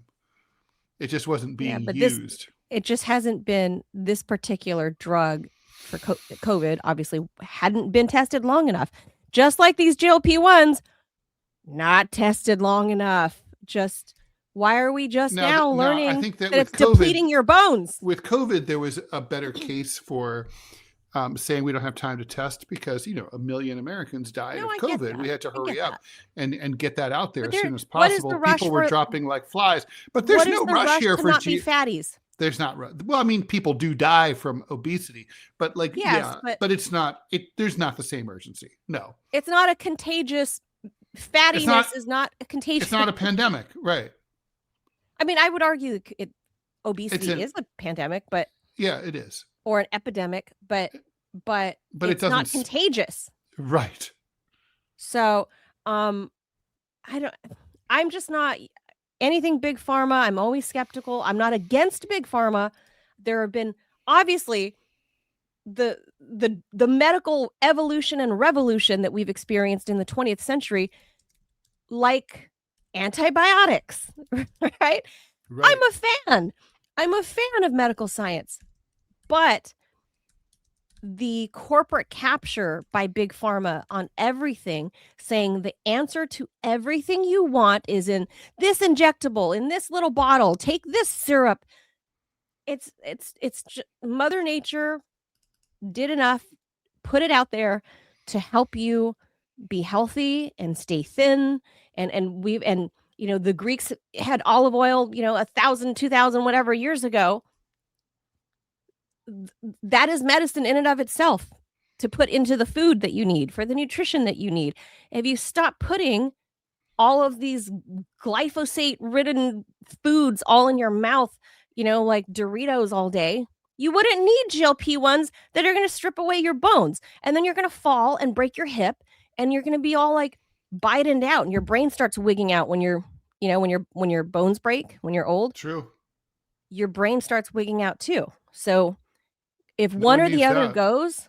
It just wasn't being used. It just hasn't been, this particular drug for COVID obviously hadn't been tested long enough. Just like these GLP-1s, not tested long enough. Why are we just now learning I think that it's depleting your bones? With COVID, there was a better case for saying we don't have time to test because, 1 million Americans died of COVID. We had to hurry up and get that out there as soon as possible. People were dropping like flies. But there's no rush here for fatties. There's not. Well, I mean, people do die from obesity, but but it's not. There's not the same urgency. No, it's not a contagious. Fattiness is not a contagious. It's not a pandemic, right? I mean, I would argue obesity is a pandemic, but yeah, it is, or an epidemic, but it's not contagious, right? So, I'm just not anything big pharma. I'm always skeptical. I'm not against big pharma. There have been obviously the medical evolution and revolution that we've experienced in the 20th century, like antibiotics, right? I'm a fan of medical science, but the corporate capture by big pharma on everything, saying the answer to everything you want is in this injectable, in this little bottle, take this syrup. It's just, Mother Nature did enough, put it out there to help you be healthy and stay thin. And the Greeks had olive oil, 1,000, 2,000, whatever years ago. That is medicine in and of itself to put into the food that you need for the nutrition that you need. If you stop putting all of these glyphosate-ridden foods all in your mouth, like Doritos all day, you wouldn't need GLP-1s that are going to strip away your bones. And then you're going to fall and break your hip and you're going to be all like bidened out and your brain starts wigging out when when your bones break, when you're old. True. Your brain starts wigging out too. So if one or the other goes,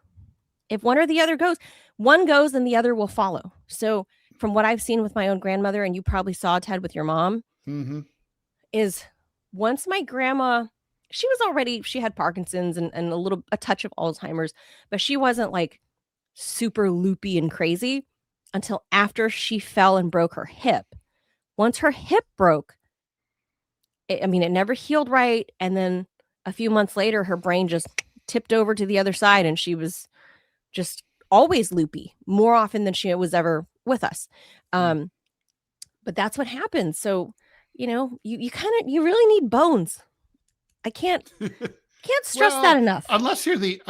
one goes and the other will follow. So from what I've seen with my own grandmother, and you probably saw, Ted, with your mom, is once my grandma, she had Parkinson's and a touch of Alzheimer's, but she wasn't like super loopy and crazy until after she fell and broke her hip. Once her hip broke, it never healed right. And then a few months later, her brain just tipped over to the other side and she was just always loopy, more often than she was ever with us. But that's what happens. So, you really need bones. I can't stress Well, that enough. Unless you're like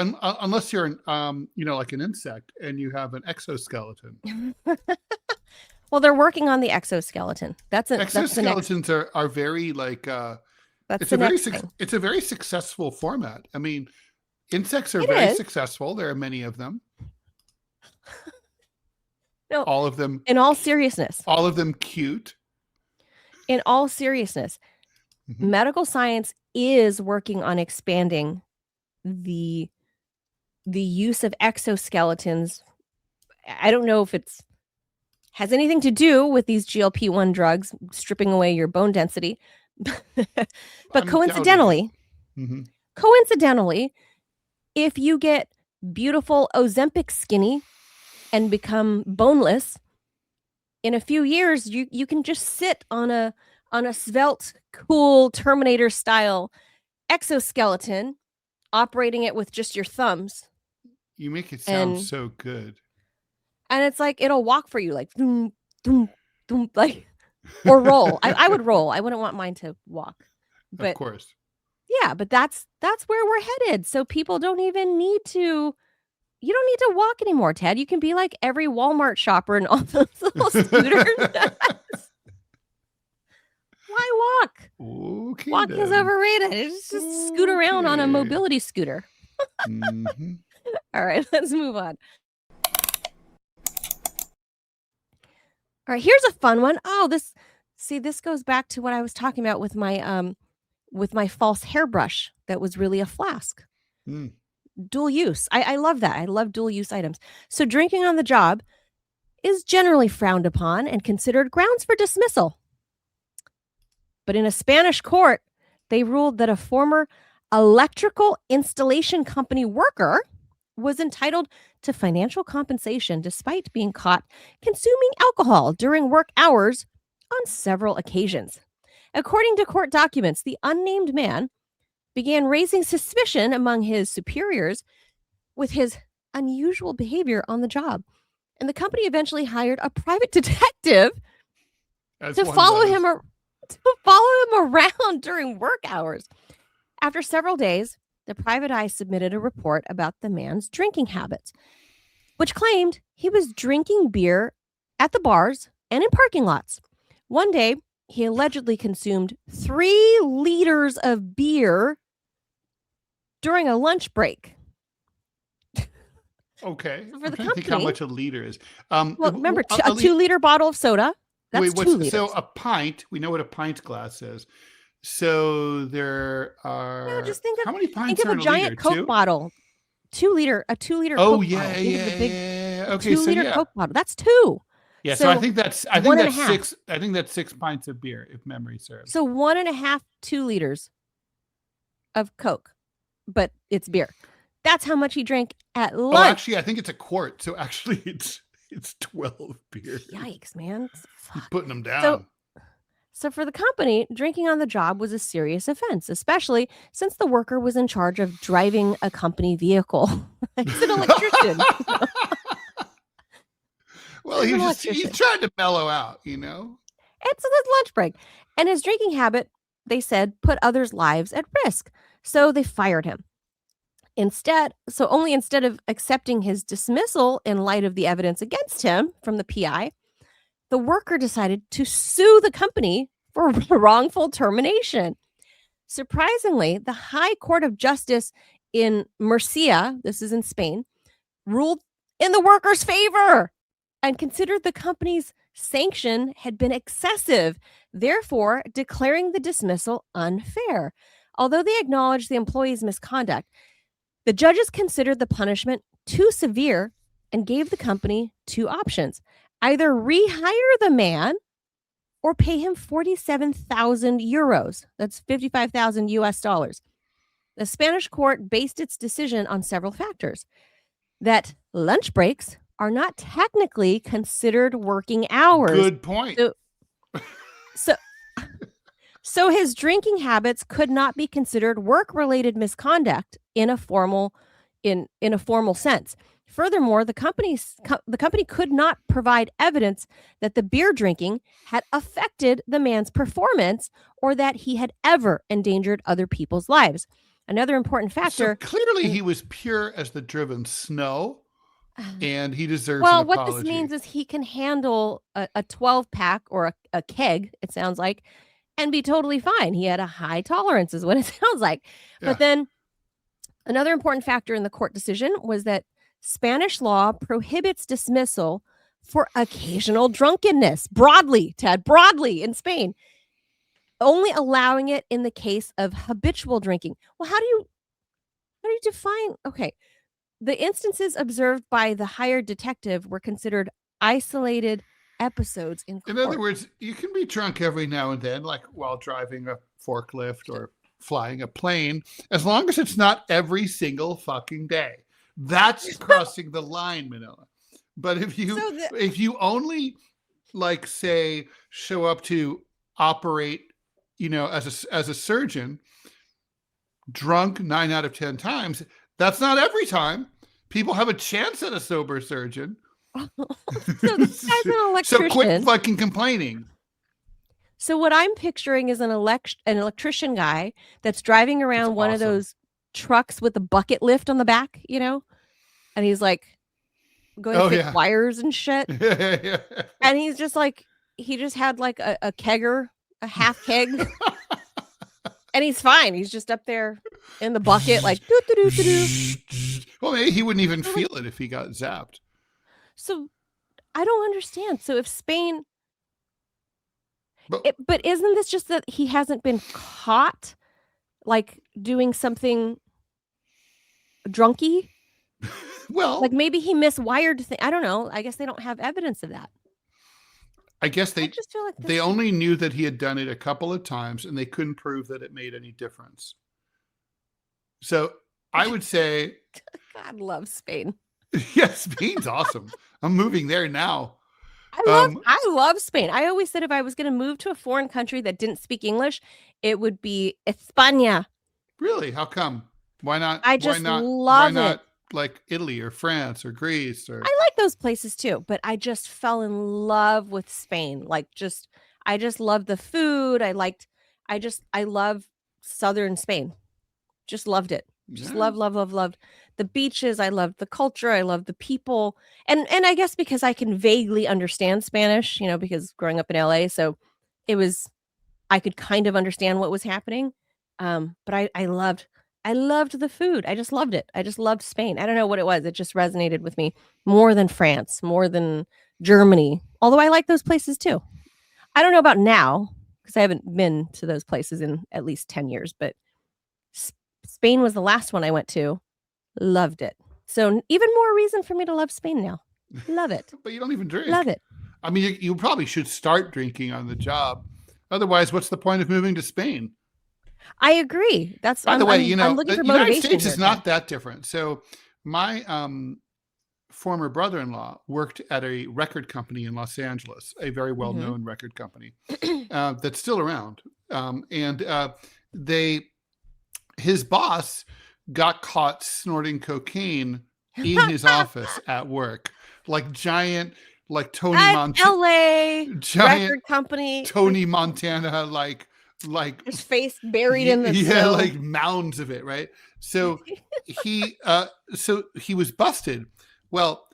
an insect and you have an exoskeleton. Well, they're working on the exoskeleton. Exoskeletons are very like that's the next thing. it's a very successful format. I mean, insects are It very is. successful. There are many of them. No, all of them. In all seriousness. All of them cute. In all seriousness, medical science is working on expanding the use of exoskeletons. I don't know if it's has anything to do with these GLP-1 drugs stripping away your bone density, but coincidentally, if you get beautiful Ozempic skinny and become boneless, in a few years you can just sit on a svelte, cool Terminator style exoskeleton, operating it with just your thumbs. You make it sound so good. And it's like it'll walk for you, like doom, doom, doom, like, or roll. I would roll. I wouldn't want mine to walk. But of course. Yeah, but that's where we're headed. So people don't even need to. You don't need to walk anymore, Ted. You can be like every Walmart shopper and all those little scooters. Why walk? Okay, Walking is overrated. It's just scoot around on a mobility scooter. All right, let's move on. All right, here's a fun one. Oh, this goes back to what I was talking about with my false hairbrush that was really a flask. Dual use. I love that. I love dual use items. So drinking on the job is generally frowned upon and considered grounds for dismissal. But in a Spanish court, they ruled that a former electrical installation company worker was entitled to financial compensation despite being caught consuming alcohol during work hours on several occasions. According to court documents, the unnamed man began raising suspicion among his superiors with his unusual behavior on the job. And the company eventually hired a private detective to follow him around during work hours. After several days, the private eye submitted a report about the man's drinking habits, which claimed he was drinking beer at the bars and in parking lots. One day, he allegedly consumed 3 liters of beer during a lunch break. Okay. So for the I think how much a liter is. Well, remember, a 2-liter bottle of soda, that's 2 liters. So a pint, we know what a pint glass is. So there are, no, just think how many pints of are a in giant liter? Coke 2? bottle. 2 liter, a 2-liter Oh, Coke yeah, bottle. yeah. Okay, 2-liter Coke bottle. That's 2. Yeah, so I think that's 6. I think that's 6 pints of beer, if memory serves. So 1.5, 2 liters of Coke, but it's beer. That's how much he drank at lunch. Oh, actually, I think it's a quart. So actually, it's 12 beers. Yikes, man! You're putting them down. So for the company, drinking on the job was a serious offense, especially since the worker was in charge of driving a company vehicle. He's an electrician. Well, he's trying to mellow out, It's his lunch break. And his drinking habit, they said, put others' lives at risk. So they fired him. Instead of accepting his dismissal in light of the evidence against him from the PI, the worker decided to sue the company for wrongful termination. Surprisingly, the High Court of Justice in Murcia, this is in Spain, ruled in the worker's favor and considered the company's sanction had been excessive, therefore declaring the dismissal unfair. Although they acknowledged the employee's misconduct, the judges considered the punishment too severe and gave the company 2 options: either rehire the man or pay him 47,000 euros. That's 55,000 US dollars. The Spanish court based its decision on several factors: that lunch breaks are not technically considered working hours. Good point. So his drinking habits could not be considered work-related misconduct in a formal sense. Furthermore, the company could not provide evidence that the beer drinking had affected the man's performance or that he had ever endangered other people's lives. Another important factor. So clearly he was pure as the driven snow, and he deserves well, an what apology. this means is he can handle a 12-pack or a keg, it sounds like, and be totally fine. He had a high tolerance is what it sounds like. Yeah. But then another important factor in the court decision was that Spanish law prohibits dismissal for occasional drunkenness broadly, Ted, broadly in Spain, only allowing it in the case of habitual drinking. Well, how do you define? Okay. The instances observed by the hired detective were considered isolated episodes in court. In other words, you can be drunk every now and then, like while driving a forklift or flying a plane, as long as it's not every single fucking day. That's crossing the line, Manila. But if you only, like, say, show up to operate, as a surgeon, drunk 9 out of 10 times, that's not every time. People have a chance at a sober surgeon. So this guy's an electrician. So quit fucking complaining. So what I'm picturing is an electrician guy that's driving around one of those trucks with a bucket lift on the back, and he's like going to fix wires and shit. Yeah. And he's just like, he just had like a kegger, a half keg. And he's fine. He's just up there in the bucket, like, doo-doo-doo-doo-doo. Well, maybe he wouldn't even feel it if he got zapped. So I don't understand. So if Spain, But but isn't this just that he hasn't been caught, like, doing something drunky? well, Like maybe he miswired things. I don't know. I guess they don't have evidence of that. I guess I just feel like they only knew that he had done it a couple of times, and they couldn't prove that it made any difference. So I would say, God loves Spain. yes, Spain's awesome. I'm moving there now. I love Spain. I always said if I was going to move to a foreign country that didn't speak English, it would be España. Really? How come? Why not? I just why love not it. Like Italy or France or Greece or? I like those places too, but I just fell in love with Spain. Like, I just love the food. I love southern Spain. Just loved it. Just loved the beaches. I loved the culture. I loved the people. And I guess because I can vaguely understand Spanish, because growing up in LA, so I could kind of understand what was happening. But I loved the food. I just loved it. I just loved Spain. I don't know what it was. It just resonated with me more than France, more than Germany. Although I like those places too. I don't know about now because I haven't been to those places in at least 10 years, but Spain was the last one I went to. Loved it. So even more reason for me to love Spain now. Love it. But you don't even drink. Love it. I mean, you probably should start drinking on the job. Otherwise, what's the point of moving to Spain? I agree. By the way, I'm looking for the United motivation States here, is not that different. So my former brother-in-law worked at a record company in Los Angeles, a very well-known record company that's still around. His boss got caught snorting cocaine in his office at work, like giant, like Tony Montana, LA giant record company, Tony Montana, like his face buried in the snow. like mounds of it, right? So he was busted. Well,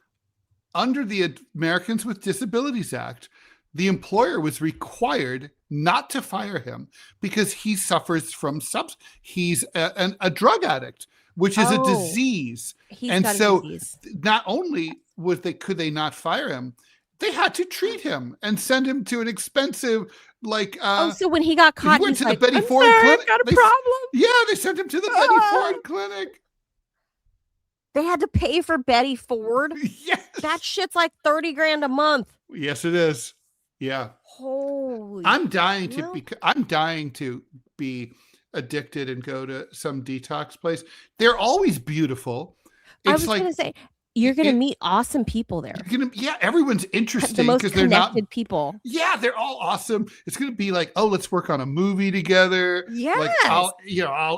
under the Americans with Disabilities Act, the employer was required not to fire him because he suffers from he's a drug addict, which is a disease. And so not only could they not fire him, they had to treat him and send him to an expensive, so when he got caught, he went he's to like, the Betty I'm Ford sorry, clinic. I've got a problem. Yeah, they sent him to the Betty Ford clinic. They had to pay for Betty Ford. Yes. That shit's like $30,000 a month. Yes, it is. Yeah. Holy. I'm dying to be addicted and go to some detox place. They're always beautiful. I was going to say, You're going to meet awesome people there. Everyone's The interesting most because they're not. connected people. Yeah, they're all awesome. It's going to be like, oh, let's work on a movie together. Yes. Like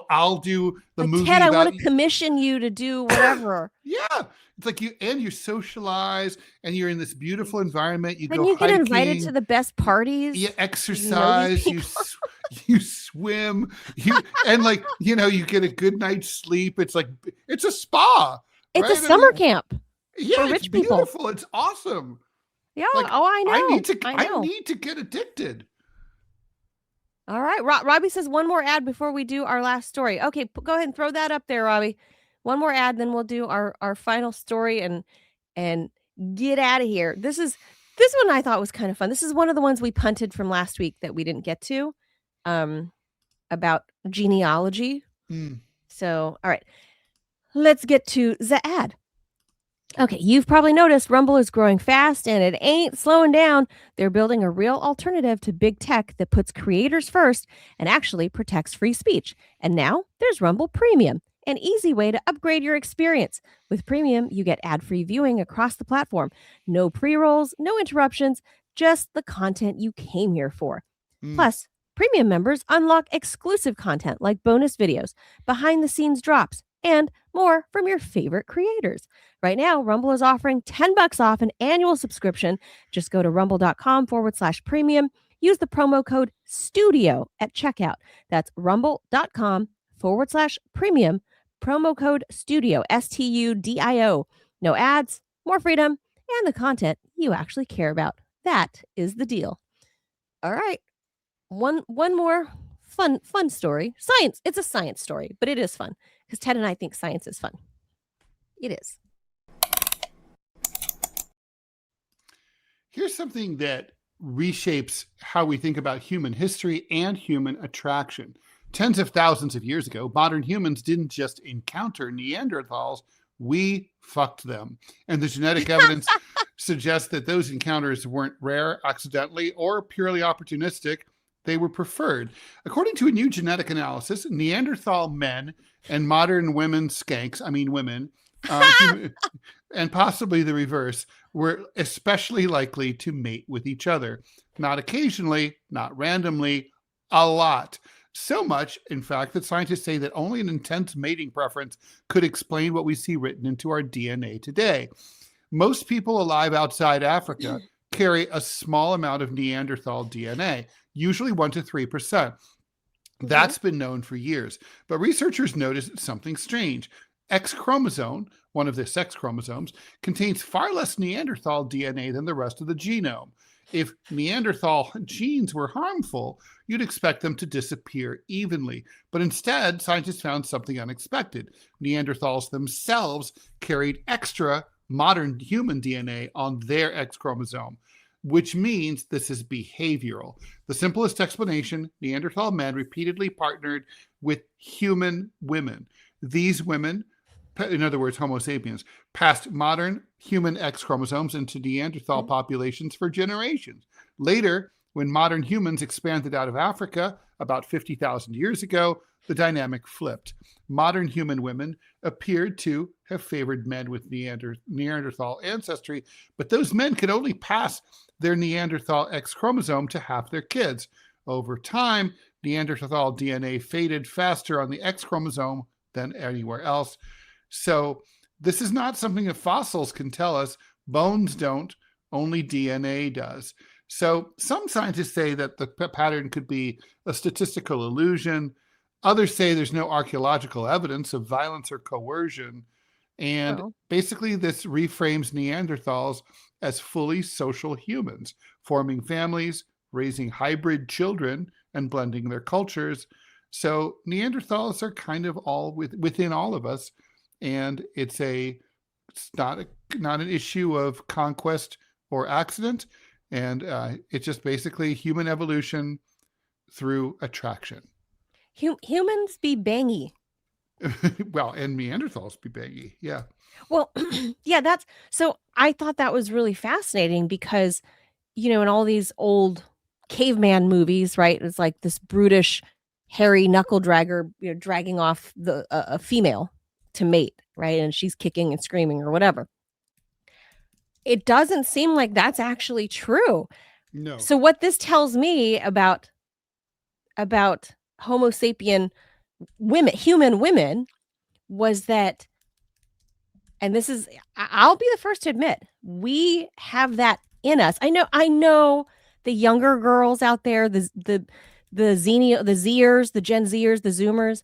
I'll do the like, movie. Ted, I about want to commission you to do whatever. Yeah. It's like you socialize and you're in this beautiful environment. You then go you get hiking, invited to the best parties. you exercise, you swim, and like, you get a good night's sleep. It's like, it's a spa. It's right? a summer camp. Yeah, for it's rich people. beautiful. It's awesome. Yeah. Like, I know. I need to get addicted. All right. Robbie says one more ad before we do our last story. Okay, go ahead and throw that up there, Robbie. One more ad, then we'll do our final story and get out of here. This one I thought was kind of fun. This is one of the ones we punted from last week that we didn't get to, about genealogy. So, all right, let's get to the ad. Okay, you've probably noticed Rumble is growing fast and it ain't slowing down. They're building a real alternative to big tech that puts creators first and actually protects free speech. And now there's Rumble Premium, an easy way to upgrade your experience. With Premium, you get ad-free viewing across the platform. No pre-rolls, no interruptions, just the content you came here for. Plus, Premium members unlock exclusive content like bonus videos, behind-the-scenes drops, and more from your favorite creators. Right now, Rumble is offering $10 off an annual subscription. Just go to rumble.com/premium. Use the promo code STUDIO at checkout. That's rumble.com/premium. Promo code STUDIO, STUDIO. No ads, more freedom, and the content you actually care about. That is the deal. All right. One more fun story. Science. It's a science story, but it is fun because Ted and I think science is fun. It is. Here's something that reshapes how we think about human history and human attraction. Tens of thousands of years ago, modern humans didn't just encounter Neanderthals, we fucked them. And the genetic evidence suggests that those encounters weren't rare, accidentally, or purely opportunistic. They were preferred. According to a new genetic analysis, Neanderthal men and modern women, and possibly the reverse, were especially likely to mate with each other. Not occasionally, not randomly, a lot. So much, in fact, that scientists say that only an intense mating preference could explain what we see written into our DNA today. Most people alive outside Africa carry a small amount of Neanderthal DNA, usually 1 to 3%. That's been known for years. But researchers noticed something strange. X chromosome, one of the sex chromosomes, contains far less Neanderthal DNA than the rest of the genome. If Neanderthal genes were harmful, you'd expect them to disappear evenly. But instead, scientists found something unexpected. Neanderthals themselves carried extra modern human DNA on their X chromosome, which means this is behavioral. The simplest explanation, Neanderthal men repeatedly partnered with human women. These women, in other words, Homo sapiens, passed modern human X chromosomes into Neanderthal populations for generations. Later, when modern humans expanded out of Africa about 50,000 years ago, the dynamic flipped. Modern human women appeared to have favored men with Neanderthal ancestry, but those men could only pass their Neanderthal X chromosome to half their kids. Over time, Neanderthal DNA faded faster on the X chromosome than anywhere else. So this is not something that fossils can tell us. Bones don't, only DNA does. So some scientists say that the pattern could be a statistical illusion. Others say there's no archaeological evidence of violence or coercion. And basically this reframes Neanderthals as fully social humans, forming families, raising hybrid children, and blending their cultures. So Neanderthals are kind of all within all of us. And it's not an issue of conquest or accident. And it's just basically human evolution through attraction. Humans be bangy. Well, and Neanderthals be bangy. Yeah. Well, yeah, so I thought that was really fascinating because, in all these old caveman movies, right? It's like this brutish, hairy knuckle dragger, dragging off a female to mate, right? And she's kicking and screaming or whatever. it doesn't seem like that's actually true. No. So what this tells me about Homo sapien women, human women, was that, and this is, I'll be the first to admit, we have that in us. I know the younger girls out there, the Zers, the Gen Zers, the Zoomers,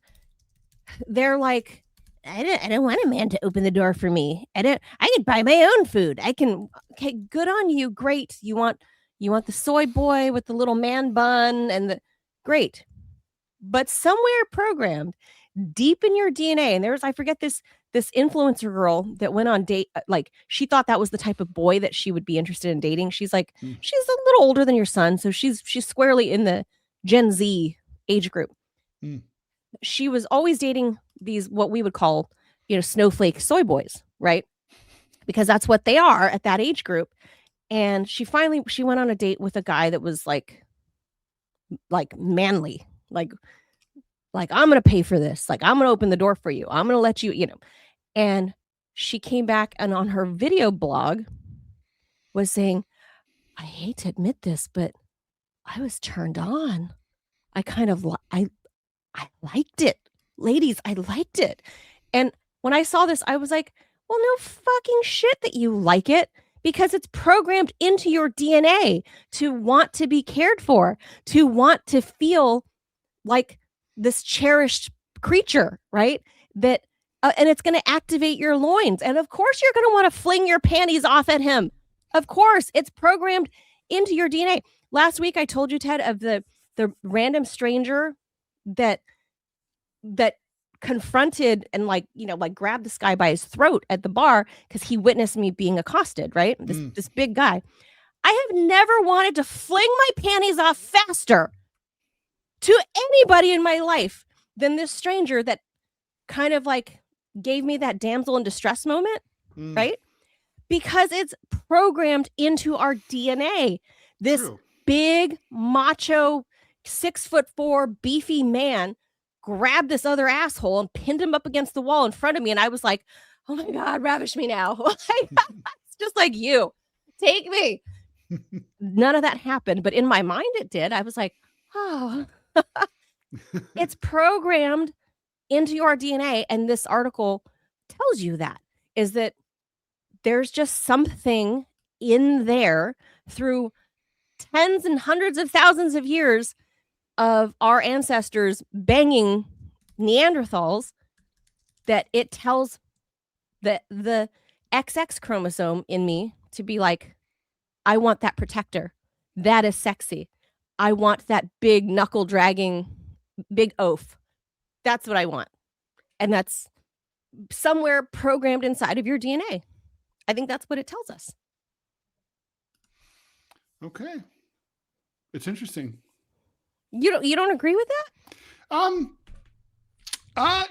they're like, I don't want a man to open the door for me. I can buy my own food. Okay, good on you. Great. You want the soy boy with the little man bun and great. But somewhere programmed deep in your DNA, and I forget this influencer girl that went on date, like she thought that was the type of boy that she would be interested in dating. She's like, she's a little older than your son, so she's squarely in the Gen Z age group. She was always dating these, what we would call, snowflake soy boys, right? Because that's what they are at that age group. And she went on a date with a guy that was like manly, like I'm going to pay for this. Like, I'm going to open the door for you. I'm going to let you, and she came back and on her video blog was saying, I hate to admit this, but I was turned on. I kind of, I liked it. Ladies, I liked it. And when I saw this, I was like, well, no fucking shit that you like it, because it's programmed into your DNA to want to be cared for, to want to feel like this cherished creature, right? That, and it's going to activate your loins. And of course, you're going to want to fling your panties off at him. Of course, it's programmed into your DNA. Last week, I told you, Ted, of the random stranger that confronted and grabbed this guy by his throat at the bar because he witnessed me being accosted, right? This big guy. I have never wanted to fling my panties off faster to anybody in my life than this stranger that kind of gave me that damsel in distress moment, right? Because it's programmed into our DNA. This big, macho, 6'4" beefy man grabbed this other asshole and pinned him up against the wall in front of me. And I was like, oh my God, ravish me now. It's just like you. Take me. None of that happened. But in my mind, it did. I was like, oh, it's programmed into your DNA. And this article tells you that there's just something in there through tens and hundreds of thousands of years of our ancestors banging Neanderthals, that it tells the XX chromosome in me to be like, I want that protector. That is sexy. I want that big knuckle dragging, big oaf. That's what I want. And that's somewhere programmed inside of your DNA. I think that's what it tells us. Okay. It's interesting. You don't agree with that?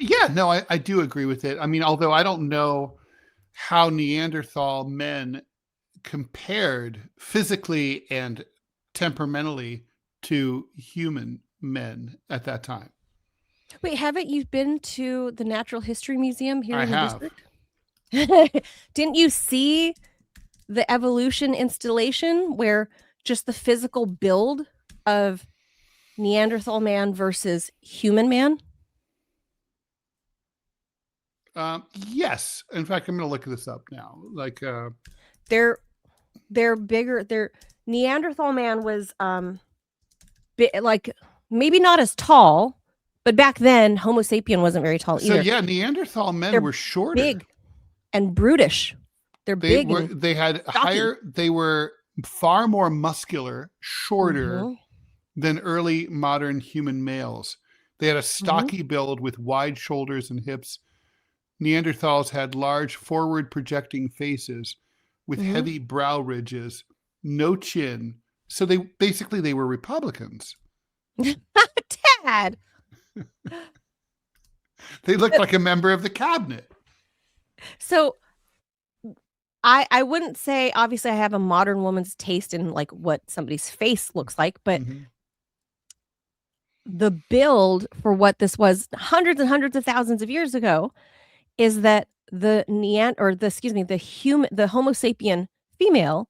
Yeah, no, I do agree with it. I mean, although I don't know how Neanderthal men compared physically and temperamentally to human men at that time. Wait, haven't you been to the Natural History Museum here in the district? Didn't you see the evolution installation where just the physical build of Neanderthal man versus human man? Yes. In fact, I'm going to look this up now. They're bigger. Neanderthal man was maybe not as tall, but back then Homo sapien wasn't very tall either. So yeah, Neanderthal men were shorter, big and brutish. They were far more muscular, shorter than early modern human males. They had a stocky build with wide shoulders and hips. Neanderthals had large forward projecting faces with heavy brow ridges, no chin. So they were Republicans. Tad. They looked like a member of the cabinet. So I wouldn't say, obviously I have a modern woman's taste in what somebody's face looks like, but the build for what this was hundreds and hundreds of thousands of years ago is that the Homo sapien female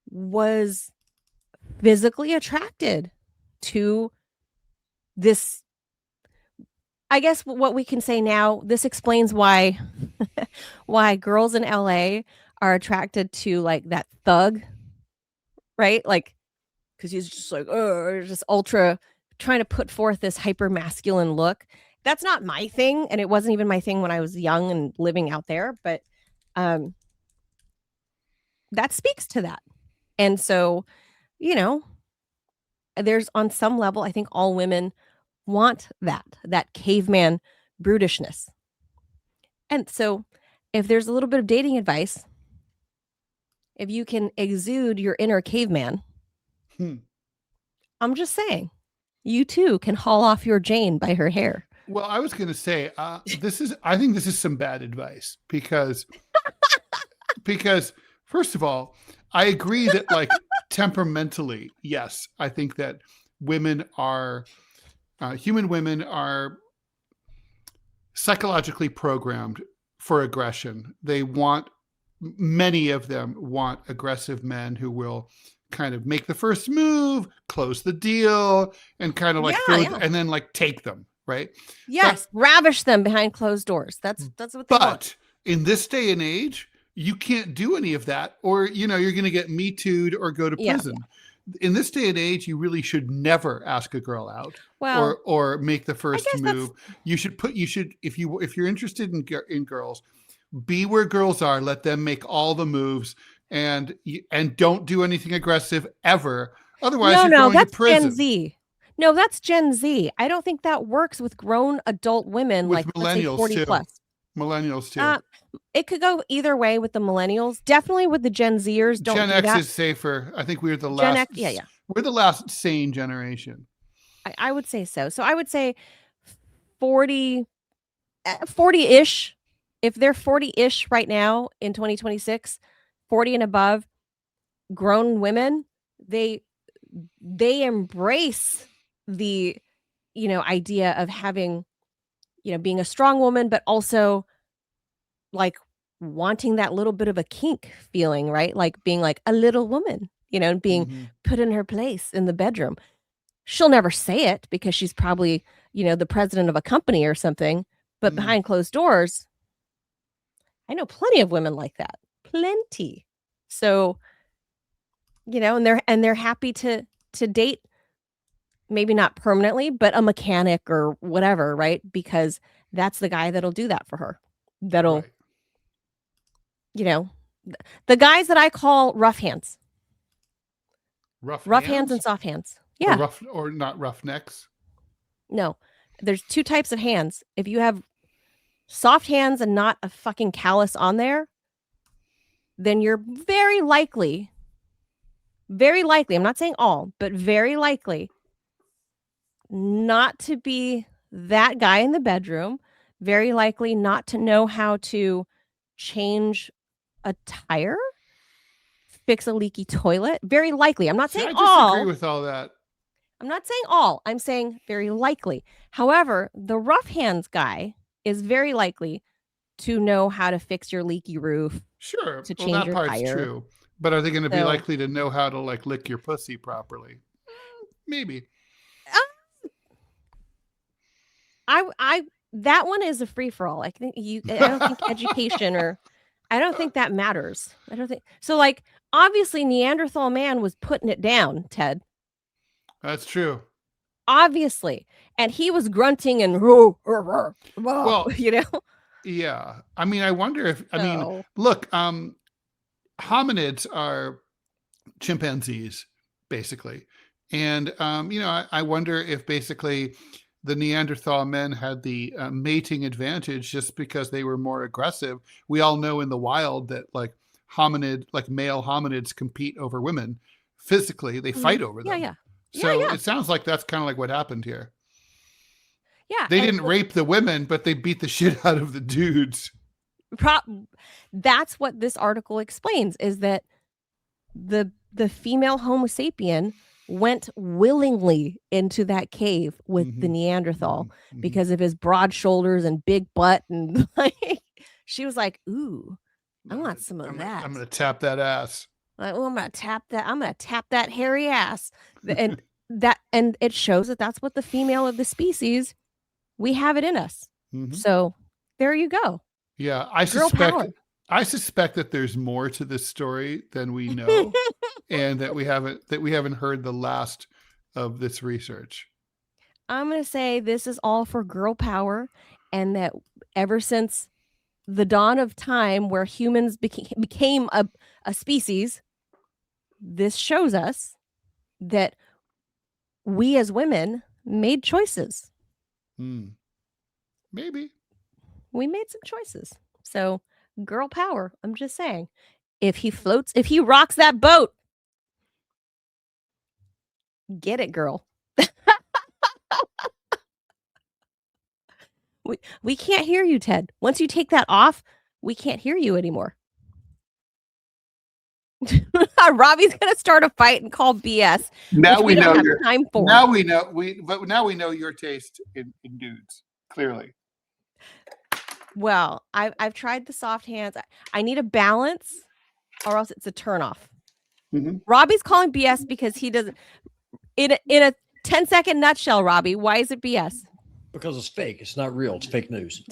was physically attracted to this. I guess what we can say now, this explains why why girls in LA are attracted to like that thug, right? Like, because he's just like, oh, just ultra trying to put forth this hyper masculine look. That's not my thing, and it wasn't even my thing when I was young and living out there, but that speaks to that. And so, you know, there's on some level, I think all women want that caveman brutishness. And so if there's a little bit of dating advice, if you can exude your inner caveman, I'm just saying, you too can haul off your Jane by her hair. Well, I was going to say, I think this is some bad advice because first of all, I agree that like temperamentally, yes, I think that human women are psychologically programmed for aggression. Many of them want aggressive men who will kind of make the first move, close the deal, and kind of like and then like take them, right? Yes, ravish them behind closed doors. That's what they want. But in this day and age, you can't do any of that, or you're going to get Me Too'd or go to prison. In this day and age, you really should never ask a girl out, or make the first move. You should if you're interested in girls, be where girls are. Let them make all the moves, and don't do anything aggressive ever. Otherwise, you're going to prison. Gen Z. No, that's Gen Z. I don't think that works with grown adult women, with like millennials, let's say 40 too. plus. Millennials too. It could go either way with the millennials. Definitely with the Gen Zers. Don't Gen do X that. Is safer. I think we're the Gen last. X, yeah. We're the last sane generation. I would say so. So I would say 40-ish. If they're 40-ish right now in 2026, 40 and above, grown women, they embrace the idea of having, being a strong woman, but also like wanting that little bit of a kink feeling, right? Like being like a little woman, and being put in her place in the bedroom. She'll never say it because she's probably, the president of a company or something, but behind closed doors, I know plenty of women like that. Plenty. So, and they're happy to date, maybe not permanently, but a mechanic or whatever, right? Because that's the guy that'll do that for her. That'll, the guys that I call rough hands. Rough hands and soft hands. Yeah. Or not roughnecks. No, there's two types of hands. If you have soft hands and not a fucking callus on there, then you're very likely, I'm not saying all, but very likely not to be that guy in the bedroom, very likely not to know how to change a tire, fix a leaky toilet. Very likely. I'm not saying all. I disagree with all that. I'm not saying all. I'm saying very likely. However, the rough hands guy is very likely to know how to fix your leaky roof. Sure. To change your tire. True. But are they going to be likely to know how to like lick your pussy properly? Maybe. That one is a free for all. I don't think education I don't think that matters. I don't think so. Like, obviously, Neanderthal man was putting it down, Ted. That's true. Obviously. And he was grunting and well, Yeah. I mean, I wonder if look, hominids are chimpanzees, basically. And I wonder if basically the Neanderthal men had the mating advantage just because they were more aggressive. We all know in the wild that like male hominids compete over women physically. They fight over them. Yeah. So it sounds like that's kind of like what happened here. Yeah. They didn't rape the women, but they beat the shit out of the dudes. That's what this article explains, is that the female Homo sapien went willingly into that cave with the Neanderthal because of his broad shoulders and big butt. And like, she was like, ooh, I want some of that. I'm gonna tap that ass. Like, oh, I'm gonna tap that. I'm gonna tap that hairy ass, and and it shows that that's what the female of the species, we have it in us. Mhm. So there you go. Yeah, I Girl power. suspect that there's more to this story than we know, and that we haven't heard the last of this research. I'm gonna say this is all for girl power, and that ever since the dawn of time, where humans became a species, this shows us that we as women made choices. Maybe. We made some choices. So girl power. I'm just saying, if he rocks that boat, get it, girl. We can't hear you, Ted. Once you take that off, we can't hear you anymore. Robbie's gonna start a fight and call BS. Now which we know don't have your time for. now we know your taste in dudes, clearly. Well, I've tried the soft hands. I need a balance, or else it's a turnoff. Mhm. Robbie's calling BS because he doesn't. In a 10-second nutshell, Robbie, why is it BS? Because it's fake. It's not real. It's fake news.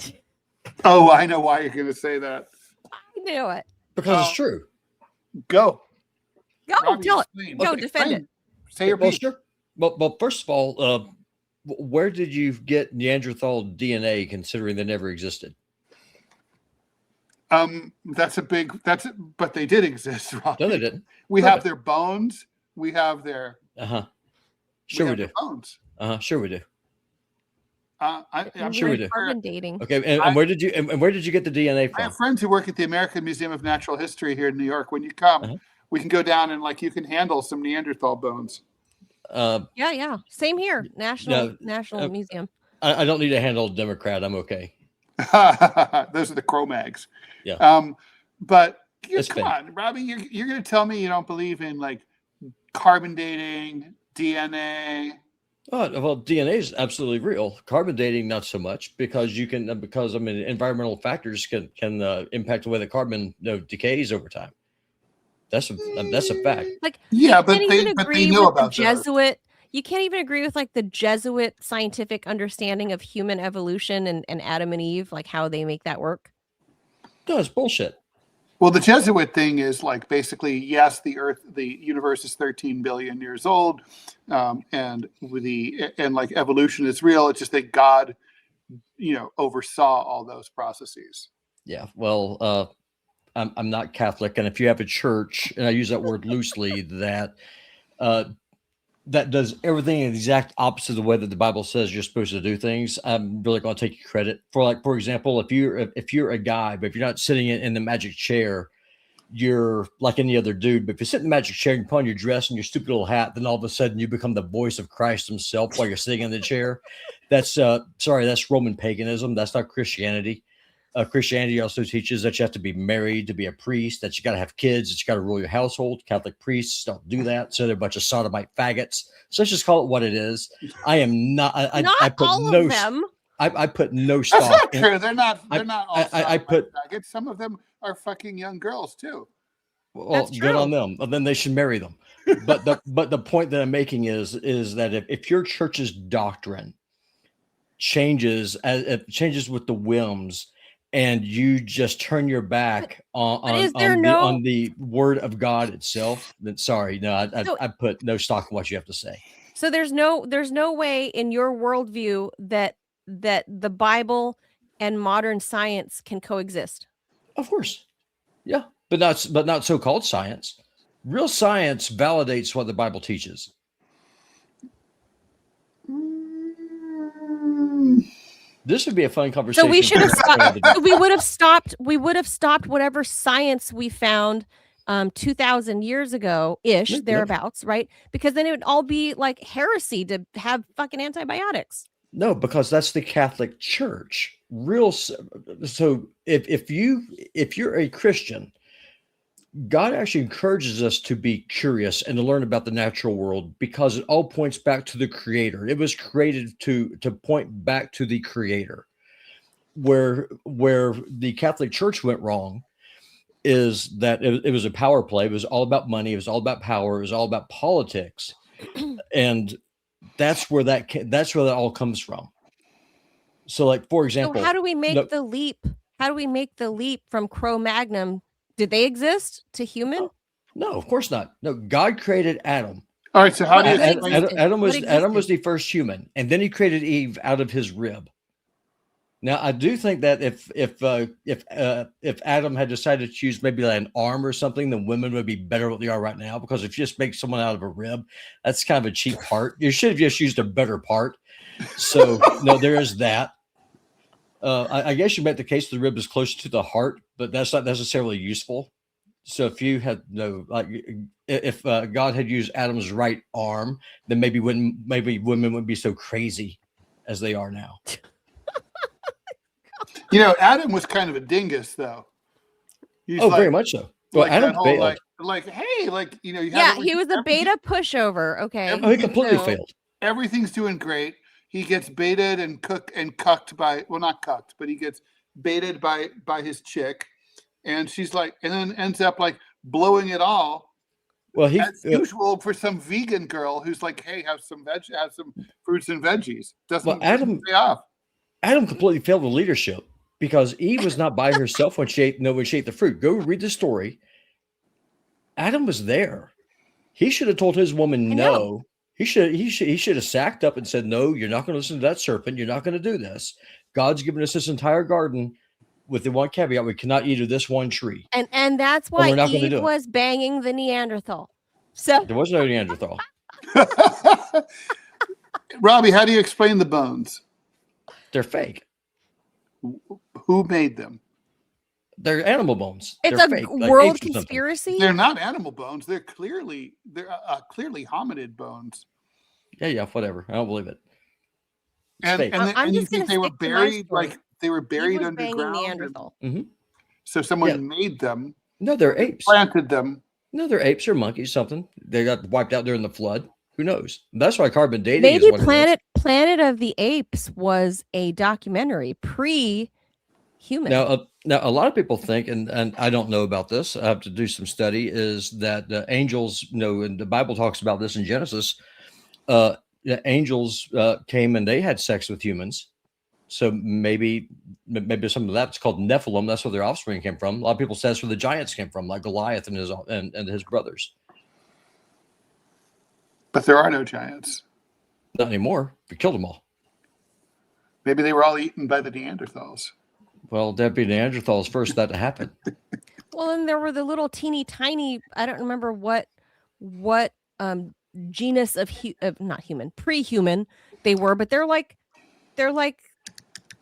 Oh, I know why you're going to say that. I knew it. Because it's true. Go. Go, Robbie, tell it. explain. Go, Okay, defend it. Say your Well, piece. sure. Well, first of all, where did you get Neanderthal DNA, considering they never existed? But they did exist, Robbie. No, they didn't. We Prove have it. their bones. We have their. Sure we have do. their bones. Sure we do. I'm Sure we do. Carbon dating. Okay, and where did you get the DNA I from? have friends who work at the American Museum of Natural History here in New York. When you come, we can go down and you can handle some Neanderthal bones. Yeah. Same here. National Museum. I don't need to handle a Democrat. I'm okay. Those are the Cro-Mags. Yeah. But It's come fake. on, Robbie, you're going to tell me you don't believe in carbon dating, DNA? Oh, well, DNA is absolutely real. Carbon dating, not so much, because environmental factors can impact the way the carbon decays over time. That's a fact. Yeah, but they know about the Jesuit. You can't even agree with the Jesuit scientific understanding of human evolution and Adam and Eve, how they make that work. No, it's bullshit. Well, the Jesuit thing is basically, yes, the universe is 13 billion years old, and evolution is real. It's just that God, oversaw all those processes. Yeah. Well, I'm not Catholic, and if you have a church, and I use that word loosely, that does everything in the exact opposite of the way that the Bible says you're supposed to do things, I'm really going to take credit for example, if you're a guy, but if you're not sitting in the magic chair, you're like any other dude. But if you sit in the magic chair and you put on your dress and your stupid little hat, then all of a sudden you become the voice of Christ himself while you're sitting in the chair. That's Roman paganism. That's not Christianity. Christianity also teaches that you have to be married to be a priest, that you got to have kids, that you got to rule your household. Catholic priests don't do that. So they're a bunch of sodomite faggots. So let's just call it what it is. I am not. I put all no. Of them. I put no stock. That's not true. They're not. They're not all. I put. Faggots. Some of them are fucking young girls too. Well, good on them. Well, then they should marry them. But the point that I'm making is that if your church's doctrine changes with the whims, and you just turn your back on the word of God itself, then sorry, no, I put no stock in what you have to say. So there's no way in your worldview that the Bible and modern science can coexist. Of course, yeah, but not so-called science. Real science validates what the Bible teaches. This would be a fun conversation. So we should have stopped. We would have stopped whatever science we found 2,000 years ago ish, thereabouts, right? Because then it would all be heresy to have fucking antibiotics. No, because that's the Catholic Church. So if you're a Christian, God actually encourages us to be curious and to learn about the natural world, because it all points back to the Creator. It was created to point back to the Creator. Where the Catholic Church went wrong is that it was a power play. It was all about money. It was all about power. It was all about politics, and that's where that all comes from. So, like, for example, So how do we make the leap? How do we make the leap from Cro-Magnon? Did they exist to human? No, of course not. No, God created Adam. All right. So how do you What explain? existed? Adam What was existed? the first human, and then he created Eve out of his rib. Now, I do think that if Adam had decided to choose maybe like an arm or something, then women would be better what they are right now. Because if you just make someone out of a rib, that's kind of a cheap part. You should have just used a better part. So no, there is that. I guess you make the case the rib is closer to the heart, but that's not necessarily useful. So if you had if God had used Adam's right arm, then maybe women wouldn't be so crazy as they are now. Adam was kind of a dingus, though. He's Very much so. Well, like Adam that whole, failed. hey, you Yeah, he was a beta pushover. Okay. He completely failed. Everything's doing great. He gets baited and cucked by, well, not cucked, but he gets baited by his chick, and she's like, and then ends up like blowing it all. Well, as usual for some vegan girl who's like, hey, have some fruits and veggies. Doesn't pay off. Adam completely failed with leadership because Eve was not by herself when she ate the fruit. Go read the story. Adam was there. He should have told his woman no. He should have sacked up and said, no, you're not going to listen to that serpent. You're not going to do this. God's given us this entire garden with the one caveat: we cannot eat of this one tree. And that's why Eve was banging the Neanderthal. So there was no Neanderthal. Robbie, how do you explain the bones? They're fake. Who made them? They're animal bones. It's they're a fake, world conspiracy. They're not animal bones. They're clearly hominid bones. Yeah, whatever. I don't believe it. And you think they were buried underground? Neanderthal. So someone made them. No, they're apes. Planted them. No, they're apes or monkeys. Something they got wiped out during the flood. Who knows? That's why carbon dating. Maybe is what Planet of the Apes was a documentary pre-human. Now, a lot of people think, and I don't know about this. I have to do some study. Is that the angels? And the Bible talks about this in Genesis. The angels came and they had sex with humans. So maybe some of that's called Nephilim. That's where their offspring came from. A lot of people say that's where the giants came from, like Goliath and his brothers. But there are no giants. Not anymore. We killed them all. Maybe they were all eaten by the Neanderthals. Well, that'd be Neanderthals first that to happen. Well, and there were the little teeny tiny, I don't remember what genus of not human, pre-human they were, but they're like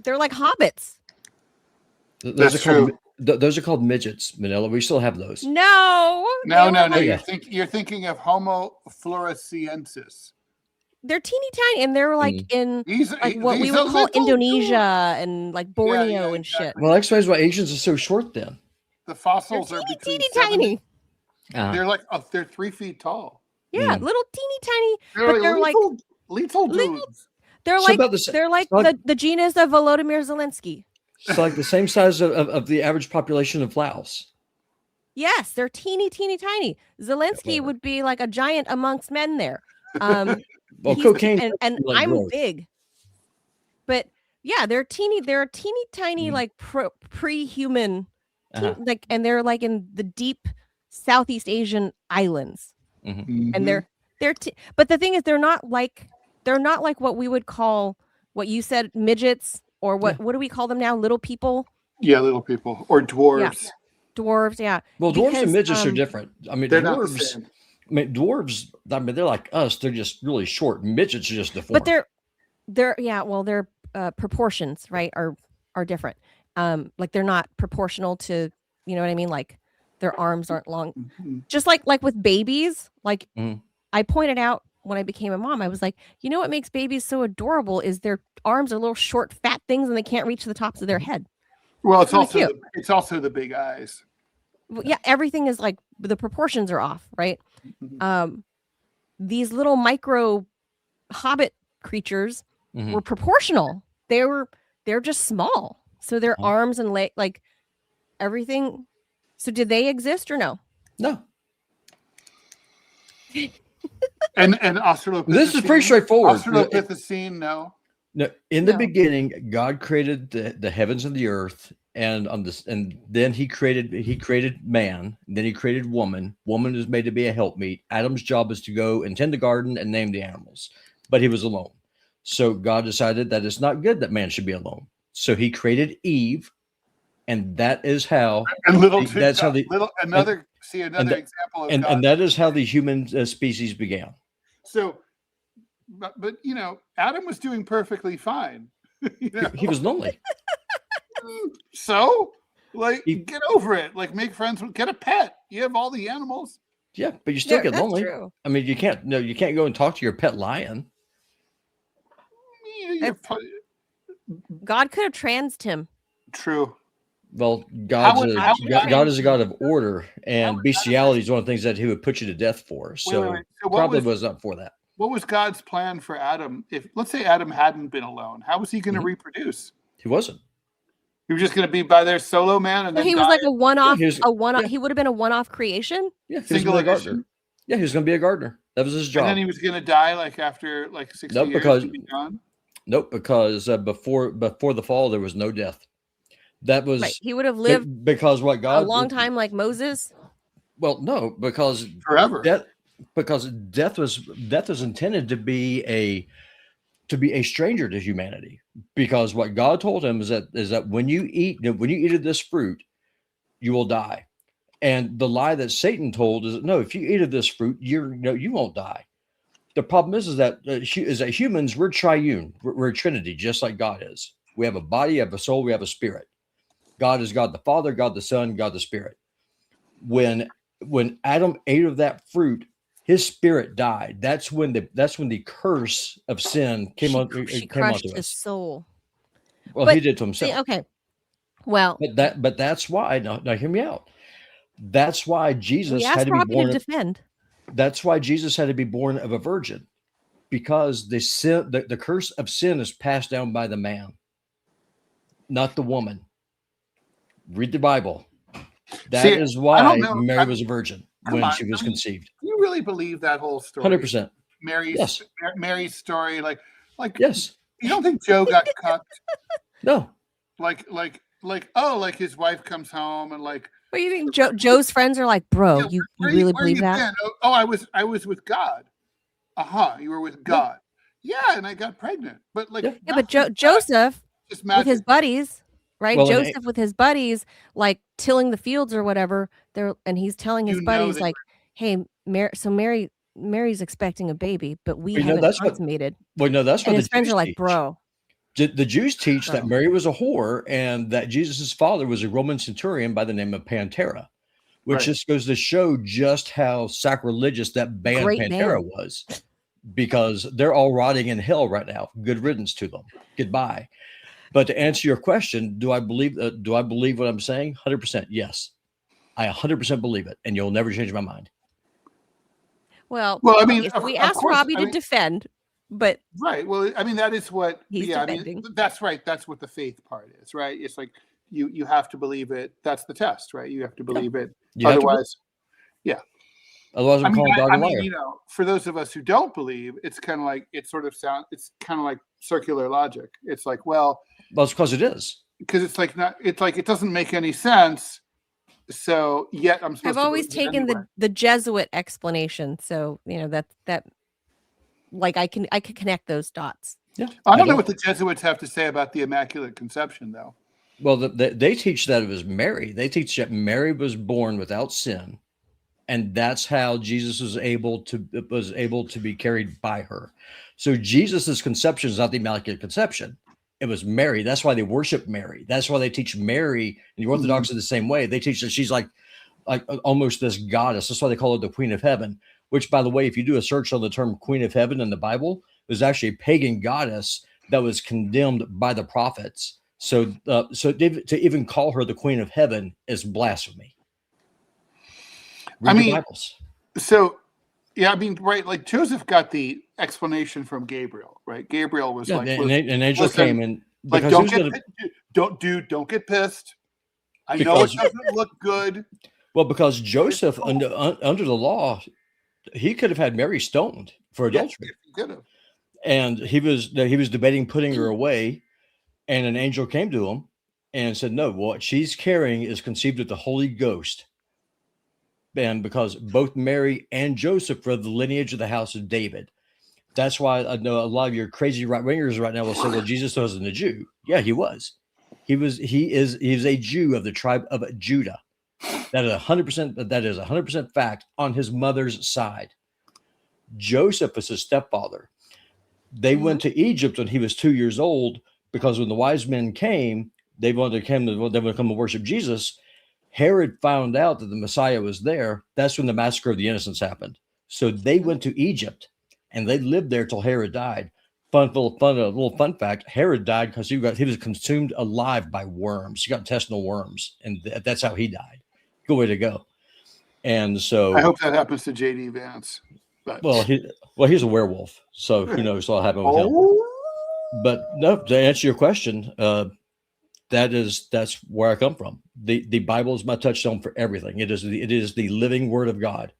hobbits. Those are called midgets, Manila. We still have those. No. You're thinking of Homo floresiensis. They're teeny tiny, and they're like in what we would call little Indonesia and like Borneo and shit. Well, that explains why Asians are so short then. The fossils are teeny tiny. They're like they're 3 feet tall. Yeah, little teeny tiny. They're like lethal dudes. They're like the genus of Volodymyr Zelensky. It's like the same size of the average population of Laos. Yes, they're teeny tiny. Zelensky would be like a giant amongst men there. Well, cocaine and like I'm growth. big. But yeah, they're teeny tiny like pre-human and they're like in the deep Southeast Asian islands. And they're but the thing is they're not like what we would call what you said midgets or what do we call them now? Little people? Yeah, little people or dwarves. Yeah. Dwarves, yeah. Well, dwarves and midgets are different. I mean, they're dwarves. Not the same. I mean, dwarves. I mean, they're like us. They're just really short. Midgets are just deformed. But their proportions, right, are different. Like they're not proportional to, you know what I mean? Like their arms aren't long. Just like with babies. Like I pointed out when I became a mom, I was like, you know what makes babies so adorable is their arms are little short, fat things, and they can't reach the tops of their head. Well, it's also the big eyes. Well, yeah, everything is like the proportions are off, right? These little micro hobbit creatures were proportional. They're just small, so their arms and like everything So did they exist or no? No. And Australopithecine. This is pretty straightforward. Australopithecine, no. No, in the No. beginning, God created the heavens and the earth, and then He created man. And then He created woman. Woman is made to be a helpmeet. Adam's job is to go and tend the garden and name the animals, but he was alone. So God decided that it's not good that man should be alone. So He created Eve, and that is how. And another example of God. And that is how the human species began. So, but you know, Adam was doing perfectly fine. You know? He was lonely. So, like, get over it. Like, make friends with, get a pet. You have all the animals. Yeah, but you still get that's lonely. true. I mean, you can't go and talk to your pet lion. God could have transed him. True. Well, God is a God of order, and bestiality is one of the things that He would put you to death for. So, So probably was up for that. What was God's plan for Adam? If, let's say, Adam hadn't been alone, how was he going to reproduce? He wasn't. He was just going to be by their solo man, and So then he was like a one-off. Yeah. He would have been a one-off creation. Yeah, he was single gonna be a edition. gardener. Yeah, he was going to be a gardener. That was his job. And then he was going to die like after like 60 Nope, years. because- to be gone. Nope, because before the fall there was no death. That was Right. He would have lived because what God a long time, like Moses. Well, no, because Forever. death was intended to be a stranger to humanity. Because what God told him is that when you eat of this fruit, you will die. And the lie that Satan told is that no, if you eat of this fruit, you won't die. The problem is that humans, we're triune, we're a trinity, just like God is. We have a body, we have a soul, we have a spirit. God is God the Father, God the Son, God the Spirit. When Adam ate of that fruit, his spirit died. That's when the curse of sin came onto Crushed his us. soul. Well, But- he did to himself. See, okay. Well, But that's why. Now hear me out. That's why Jesus we had asked to be Robbie born. to defend. That's why Jesus had to be born of a virgin, because the curse of sin is passed down by the man, not the woman. Read the Bible. That is why Mary was a virgin when she was conceived. Do you really believe that whole story? 100%. Mary's story, like Yes. You don't think Joe got cucked? No. Like his wife comes home and like. What do you think? Joe's friends are like, bro, you really believe that? Been? Oh, I was with God. You were with God. Yeah, and I got pregnant. But like, Yeah, but Joseph with his buddies, right? Well, Joseph with his buddies, like tilling the fields or whatever. And he's telling his buddies, like, "Hey, Mary's expecting a baby, but we haven't consummated." Well, no, that's what his the friends Jews are like, teach. "Bro." The Jews teach that Mary was a whore and that Jesus' father was a Roman centurion by the name of Pantera, which just goes to show just how sacrilegious that band Pantera was, because they're all rotting in hell right now. Good riddance to them. Goodbye. But to answer your question, do I believe what I'm saying? 100%. Yes. I 100% believe it, and you'll never change my mind. Well, I mean, we asked Robbie to defend. But well, I mean, that is what he's defending. I mean, that's right. That's what the faith part is, right? It's like you have to believe it. That's the test, right? You have to believe it. Otherwise, Otherwise, I'm calling God a liar. You know, for those of us who don't believe, it's kind of like it's kind of like circular logic. It's like, well, it's because it is. Because it's like it doesn't make any sense. So yet I've always taken the Jesuit explanation. So that. Like I could connect those dots. Yeah, I don't know what the Jesuits have to say about the Immaculate Conception, though. Well, they teach that it was Mary. They teach that Mary was born without sin, and that's how Jesus was able to be carried by her. So Jesus's conception is not the Immaculate Conception; it was Mary. That's why they worship Mary. That's why they teach Mary. And the Orthodox are the same way. They teach that she's like almost this goddess. That's why they call her the Queen of Heaven. Which, by the way, if you do a search on the term Queen of Heaven in the Bible, there's actually a pagan goddess that was condemned by the prophets. So to even call her the Queen of Heaven is blasphemy. Read the Bibles. So, yeah, I mean, right, like Joseph got the explanation from Gabriel, right? Gabriel was like, an angel came and like, don't get pissed. I know it Because- doesn't look good. Well, because Joseph, under the law, he could have had Mary stoned for adultery. Yes, he could have. And he was debating putting her away, and an angel came to him and said, "No, what she's carrying is conceived of the Holy Ghost." And because both Mary and Joseph were the lineage of the house of David, that's why I know a lot of your crazy right wingers right now will say, "Well, Jesus wasn't a Jew." Yeah, he was. He is a Jew of the tribe of Judah. That is 100%. That is 100% fact on his mother's side. Joseph was his stepfather. They went to Egypt when he was 2 years old because when the wise men came, they wanted to come and worship Jesus. Herod found out that the Messiah was there. That's when the massacre of the innocents happened. So they went to Egypt and they lived there till Herod died. A little fun fact: Herod died because he was consumed alive by worms. He got intestinal worms, and that's how he died. Good way to go. And so I hope that happens to JD Vance. But he's a werewolf, so who knows what'll happen with him. But no, to answer your question, that's where I come from. The Bible is my touchstone for everything. It is the living Word of God.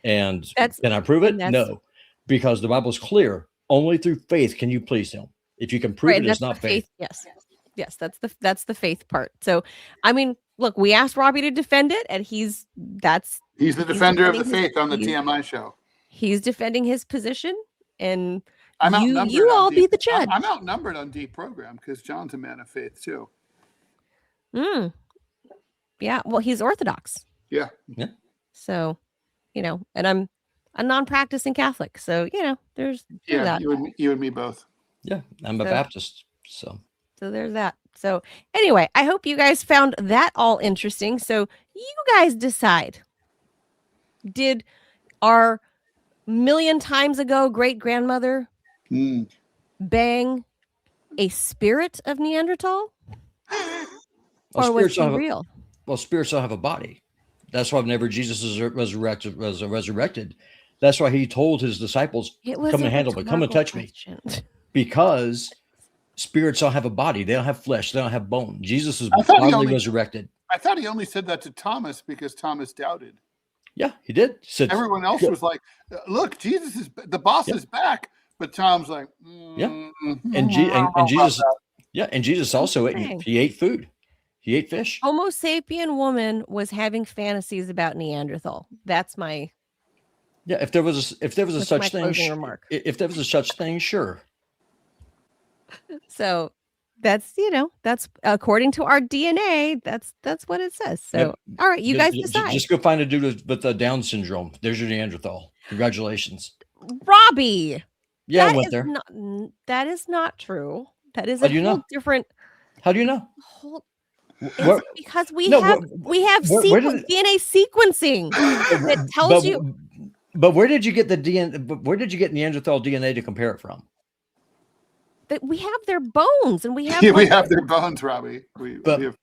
And can I prove it? No, because the Bible is clear. Only through faith can you please Him. If you can prove it, it's not faith. Yes, that's the faith part. So, I mean, look, we asked Robbie to defend it, and he's the defender of the faith on the TMI show. He's defending his position, and you all be the judge. I'm outnumbered on D program because John's a man of faith too. Yeah, well, he's Orthodox. Yeah. So, and I'm a non-practicing Catholic. So, there's that. You and me both. Yeah, I'm a Baptist. So there's that. So anyway, I hope you guys found that all interesting. So you guys decide. Did our million times ago great grandmother bang a spirit of Neanderthal? Or was she real? Well, spirits don't have a body. That's why whenever Jesus was resurrected, that's why he told his disciples, "Come and handle me, come and touch me," because spirits don't have a body. They don't have flesh. They don't have bone. Jesus was bodily resurrected. I thought he only said that to Thomas because Thomas doubted. Yeah, he did. Everyone else was like, "Look, Jesus is the boss is back," but Tom's like, and Jesus, and Jesus also ate. He ate food. He ate fish. Homo sapien woman was having fantasies about Neanderthal. That's my. Yeah, if there was a such thing, if there was a such thing, sure. So that's according to our DNA. That's what it says. So all right, you guys decide. Just go find a dude with the Down syndrome. There's your Neanderthal. Congratulations, Robbie. Yeah, I went there. That is not true. That is a whole different. How do you know? Because we have DNA sequencing that tells you. But where did you get the DNA? Where did you get Neanderthal DNA to compare it from? That we have their bones, and we have we have their bones, Robbie. But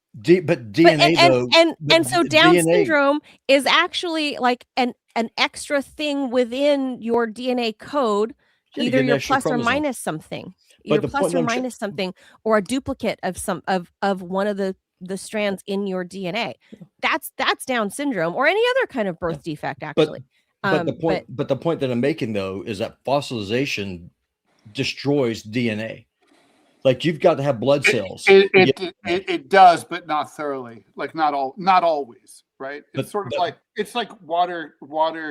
DNA and so Down syndrome is actually like an extra thing within your DNA code. Either you're plus or minus something. You're plus or minus something, or a duplicate of of one of the strands in your DNA. That's Down syndrome or any other kind of birth defect, actually. But the point that I'm making though is that fossilization destroys DNA. Like you've got to have blood cells. It does, but not thoroughly. Like not always, right? It's sort of like it's like water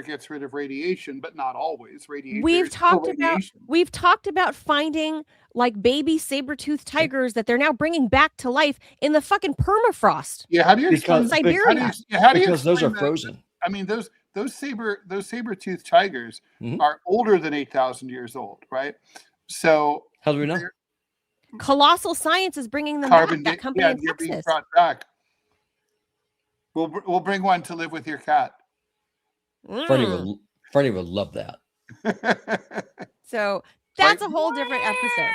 gets rid of radiation, but not always. Radiation. We've talked about finding like baby saber-toothed tigers that they're now bringing back to life in the fucking permafrost. Yeah, how do you explain Siberia? Because those are frozen. I mean, those saber-toothed tigers are older than 8,000 years old, right? So how do we know? Colossal Science is bringing them back. That company in Texas. Being brought back. We'll bring one to live with your cat. Freddie would love that. So that's a whole different episode.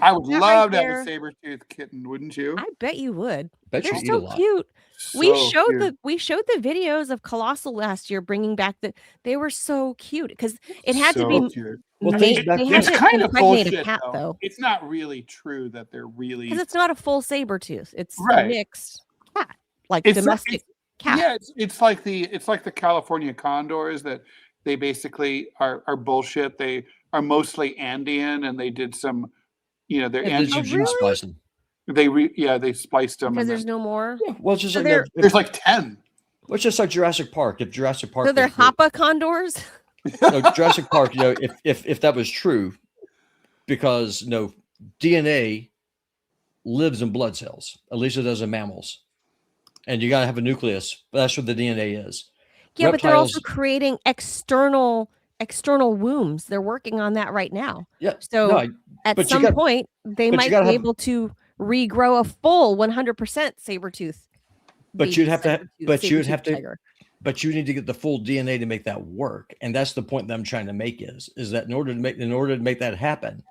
I would love to have a saber-toothed kitten, wouldn't you? I bet you would. They're so cute. We showed the videos of Colossal last year, bringing back they were so cute because it had to be. Cute. It's kind of bullshit, though. It's not really true that they're really because it's not a full saber tooth. It's mixed cat. like It's domestic cat. Yeah, it's like the California condors that they basically are bullshit. They are mostly Andean, and they did some, they're And did Andean. you gene really? splice them? They spliced them, Because and there's no more. Yeah. Well, it's just So like they're there's like 10. well, it's just like Jurassic Park. If Jurassic Park so they're was the- Hapa condors. no, Jurassic Park, if that was true, because DNA lives in blood cells, at least it does in mammals, and you got to have a nucleus. That's what the DNA is. Yeah, but they're also Reptiles- creating external wombs. They're working on that right now. Yeah. So No, at but you some got- point, they but you might gotta be have- able to regrow a full 100% saber-tooth. But you'd have to. But you'd have to. tiger. But you need to get the full DNA to make that work, and that's the point that I'm trying to make is that in order to make that happen,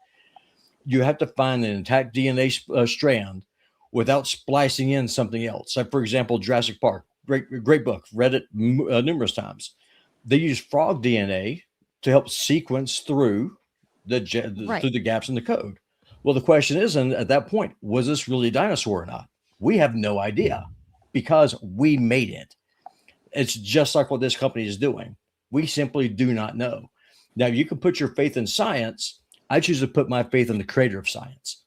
you have to find an intact DNA strand without splicing in something else. So, for example, Jurassic Park, great book, read it numerous times. They use frog DNA to help sequence through through the gaps in the code. Well, the question is, and at that point, was this really a dinosaur or not? We have no idea because we made it. It's just like what this company is doing. We simply do not know. Now, you can put your faith in science. I choose to put my faith in the creator of science.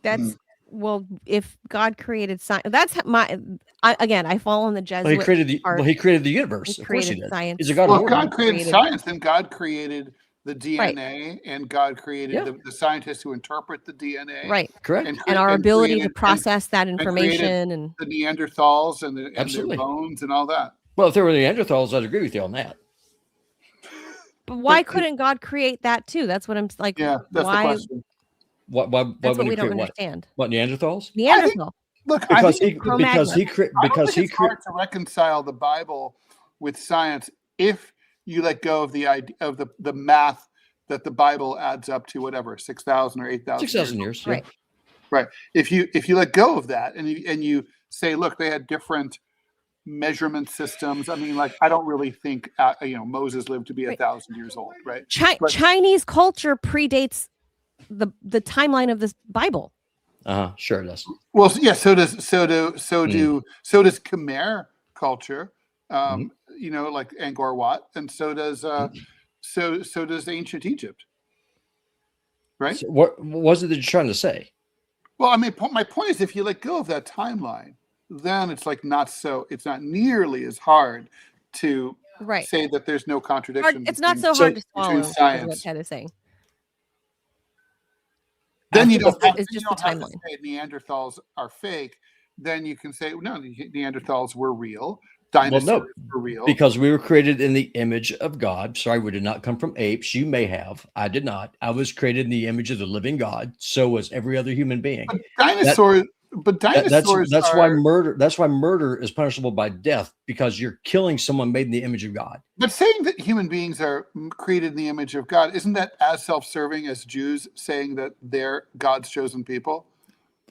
That's well, if God created science, that's I fall on the Jesuit. Well, he created the part. he created the universe. He Of course he created did. science. He's a God Well, of if order. God created created- science, then God created the Right. DNA, and God created Yeah. the scientists who interpret the DNA. Right. Correct. And our ability to created- process that created information and the Neanderthals and their Absolutely. bones and all that. Well, if there were Neanderthals, I'd agree with you on that. but why But- couldn't God create that too? That's what I'm like. Yeah, that's why? the question. Why That's what wouldn't we he don't create what? understand. What Neanderthals? Neanderthal. Look, I Because think he Cro-Magnon. because he cre- I don't because think he it's cre- hard to reconcile the Bible with science if you let go of the idea of the math that the Bible adds up to, whatever, 6,000 or 8,000. 6,000 years. Right. Yeah. Right. If you let go of that and you say, look, they had different measurement systems. I mean, like, I don't really think Moses lived to be 1,000 years old, right? But- Chinese culture predates the timeline of this Bible. Sure it does. Well, yeah. So does Khmer culture. Like Angkor Wat, and so does so does ancient Egypt. Right. So what was it that you're trying to say? Well, I mean, my point is, if you let go of that timeline, then it's like it's not nearly as hard to Right. say that there's no contradiction. It's not so between- hard to between swallow. Is what science. Ted is saying. Then you It's don't have, it's then you just the don't have to timeline. say Neanderthals are fake. Then you can say, no, the Neanderthals were real. Dinosaurs were real. Because we were created in the image of God. Sorry, we did not come from apes. You may have. I did not. I was created in the image of the living God. So was every other human being. But dinosaurs. That's why are- murder. That's why murder is punishable by death, because you're killing someone made in the image of God. But saying that human beings are created in the image of God, isn't that as self-serving as Jews saying that they're God's chosen people?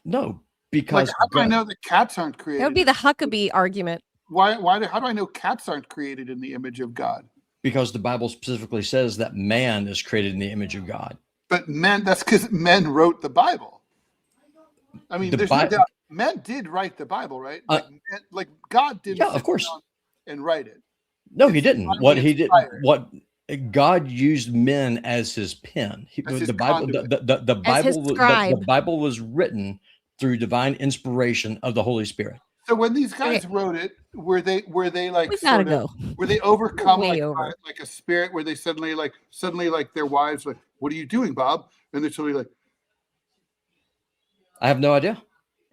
No, because Like, how do I God- know that cats aren't created? That would be the Huckabee argument. How do I know cats aren't created in the image of God? because the Bible specifically says that man is created in the image of God. But that's because men wrote the Bible. I mean, there's no doubt men did write the Bible, right? Like God didn't. Yeah, of course. And write it. No, he didn't. What he did, inspired. what God used men as his pen. As his The Bible, conduit. the As his Bible, scribe. the Bible was written through divine inspiration of the Holy Spirit. So when these guys wrote it, were they like We gotta sort of, go. were they overcome Way like over. like a spirit where they suddenly like their wives like, what are you doing, Bob? And they're totally like, I have no idea.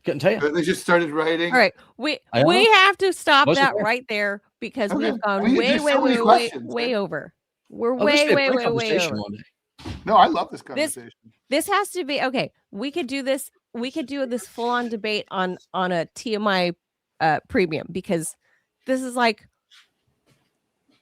Couldn't tell you. and they just started writing. All right, we I don't know. have to stop Wasn't that there. right there because Okay. we've gone I mean, way, there's way, so many way, way, questions, way right? over. We're Oh, this way, would be a way, great way, way conversation over. one day. No, I love this conversation. This has to be okay. We could do this. We could do this full on debate on a TMI premium because this is like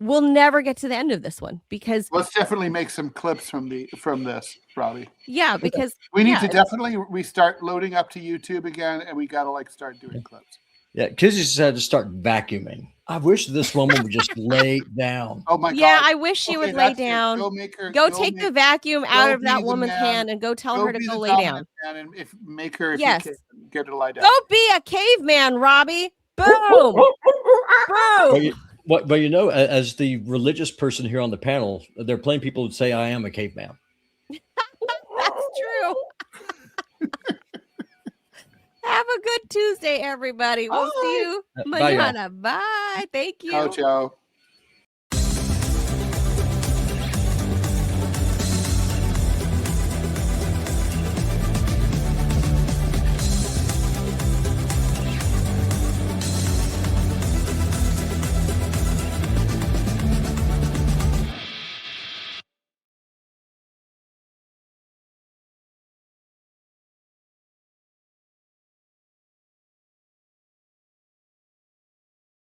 we'll never get to the end of this one because Let's definitely make some clips from this, Robbie. because We need yeah, to definitely restart loading up to YouTube again, and we got to start doing clips. Yeah, Kizzy just had to start vacuuming. I wish this woman would just lay down. Oh my Yeah, God. I wish she Okay, would lay that's it. down. Go make her. Go take the vacuum out go of that be the woman's man. hand and go tell Go her to be go the lay dominant down. man, and if make her, if Yes. you can, get her to lie down. Go be a caveman, Robbie. Boom. Boom. But you know, as the religious person here on the panel, there are plenty of people who say I am a caveman. That's true. Have a good Tuesday, everybody. We'll see you Bye, y'all. mañana. Bye. Thank you. Ciao, ciao.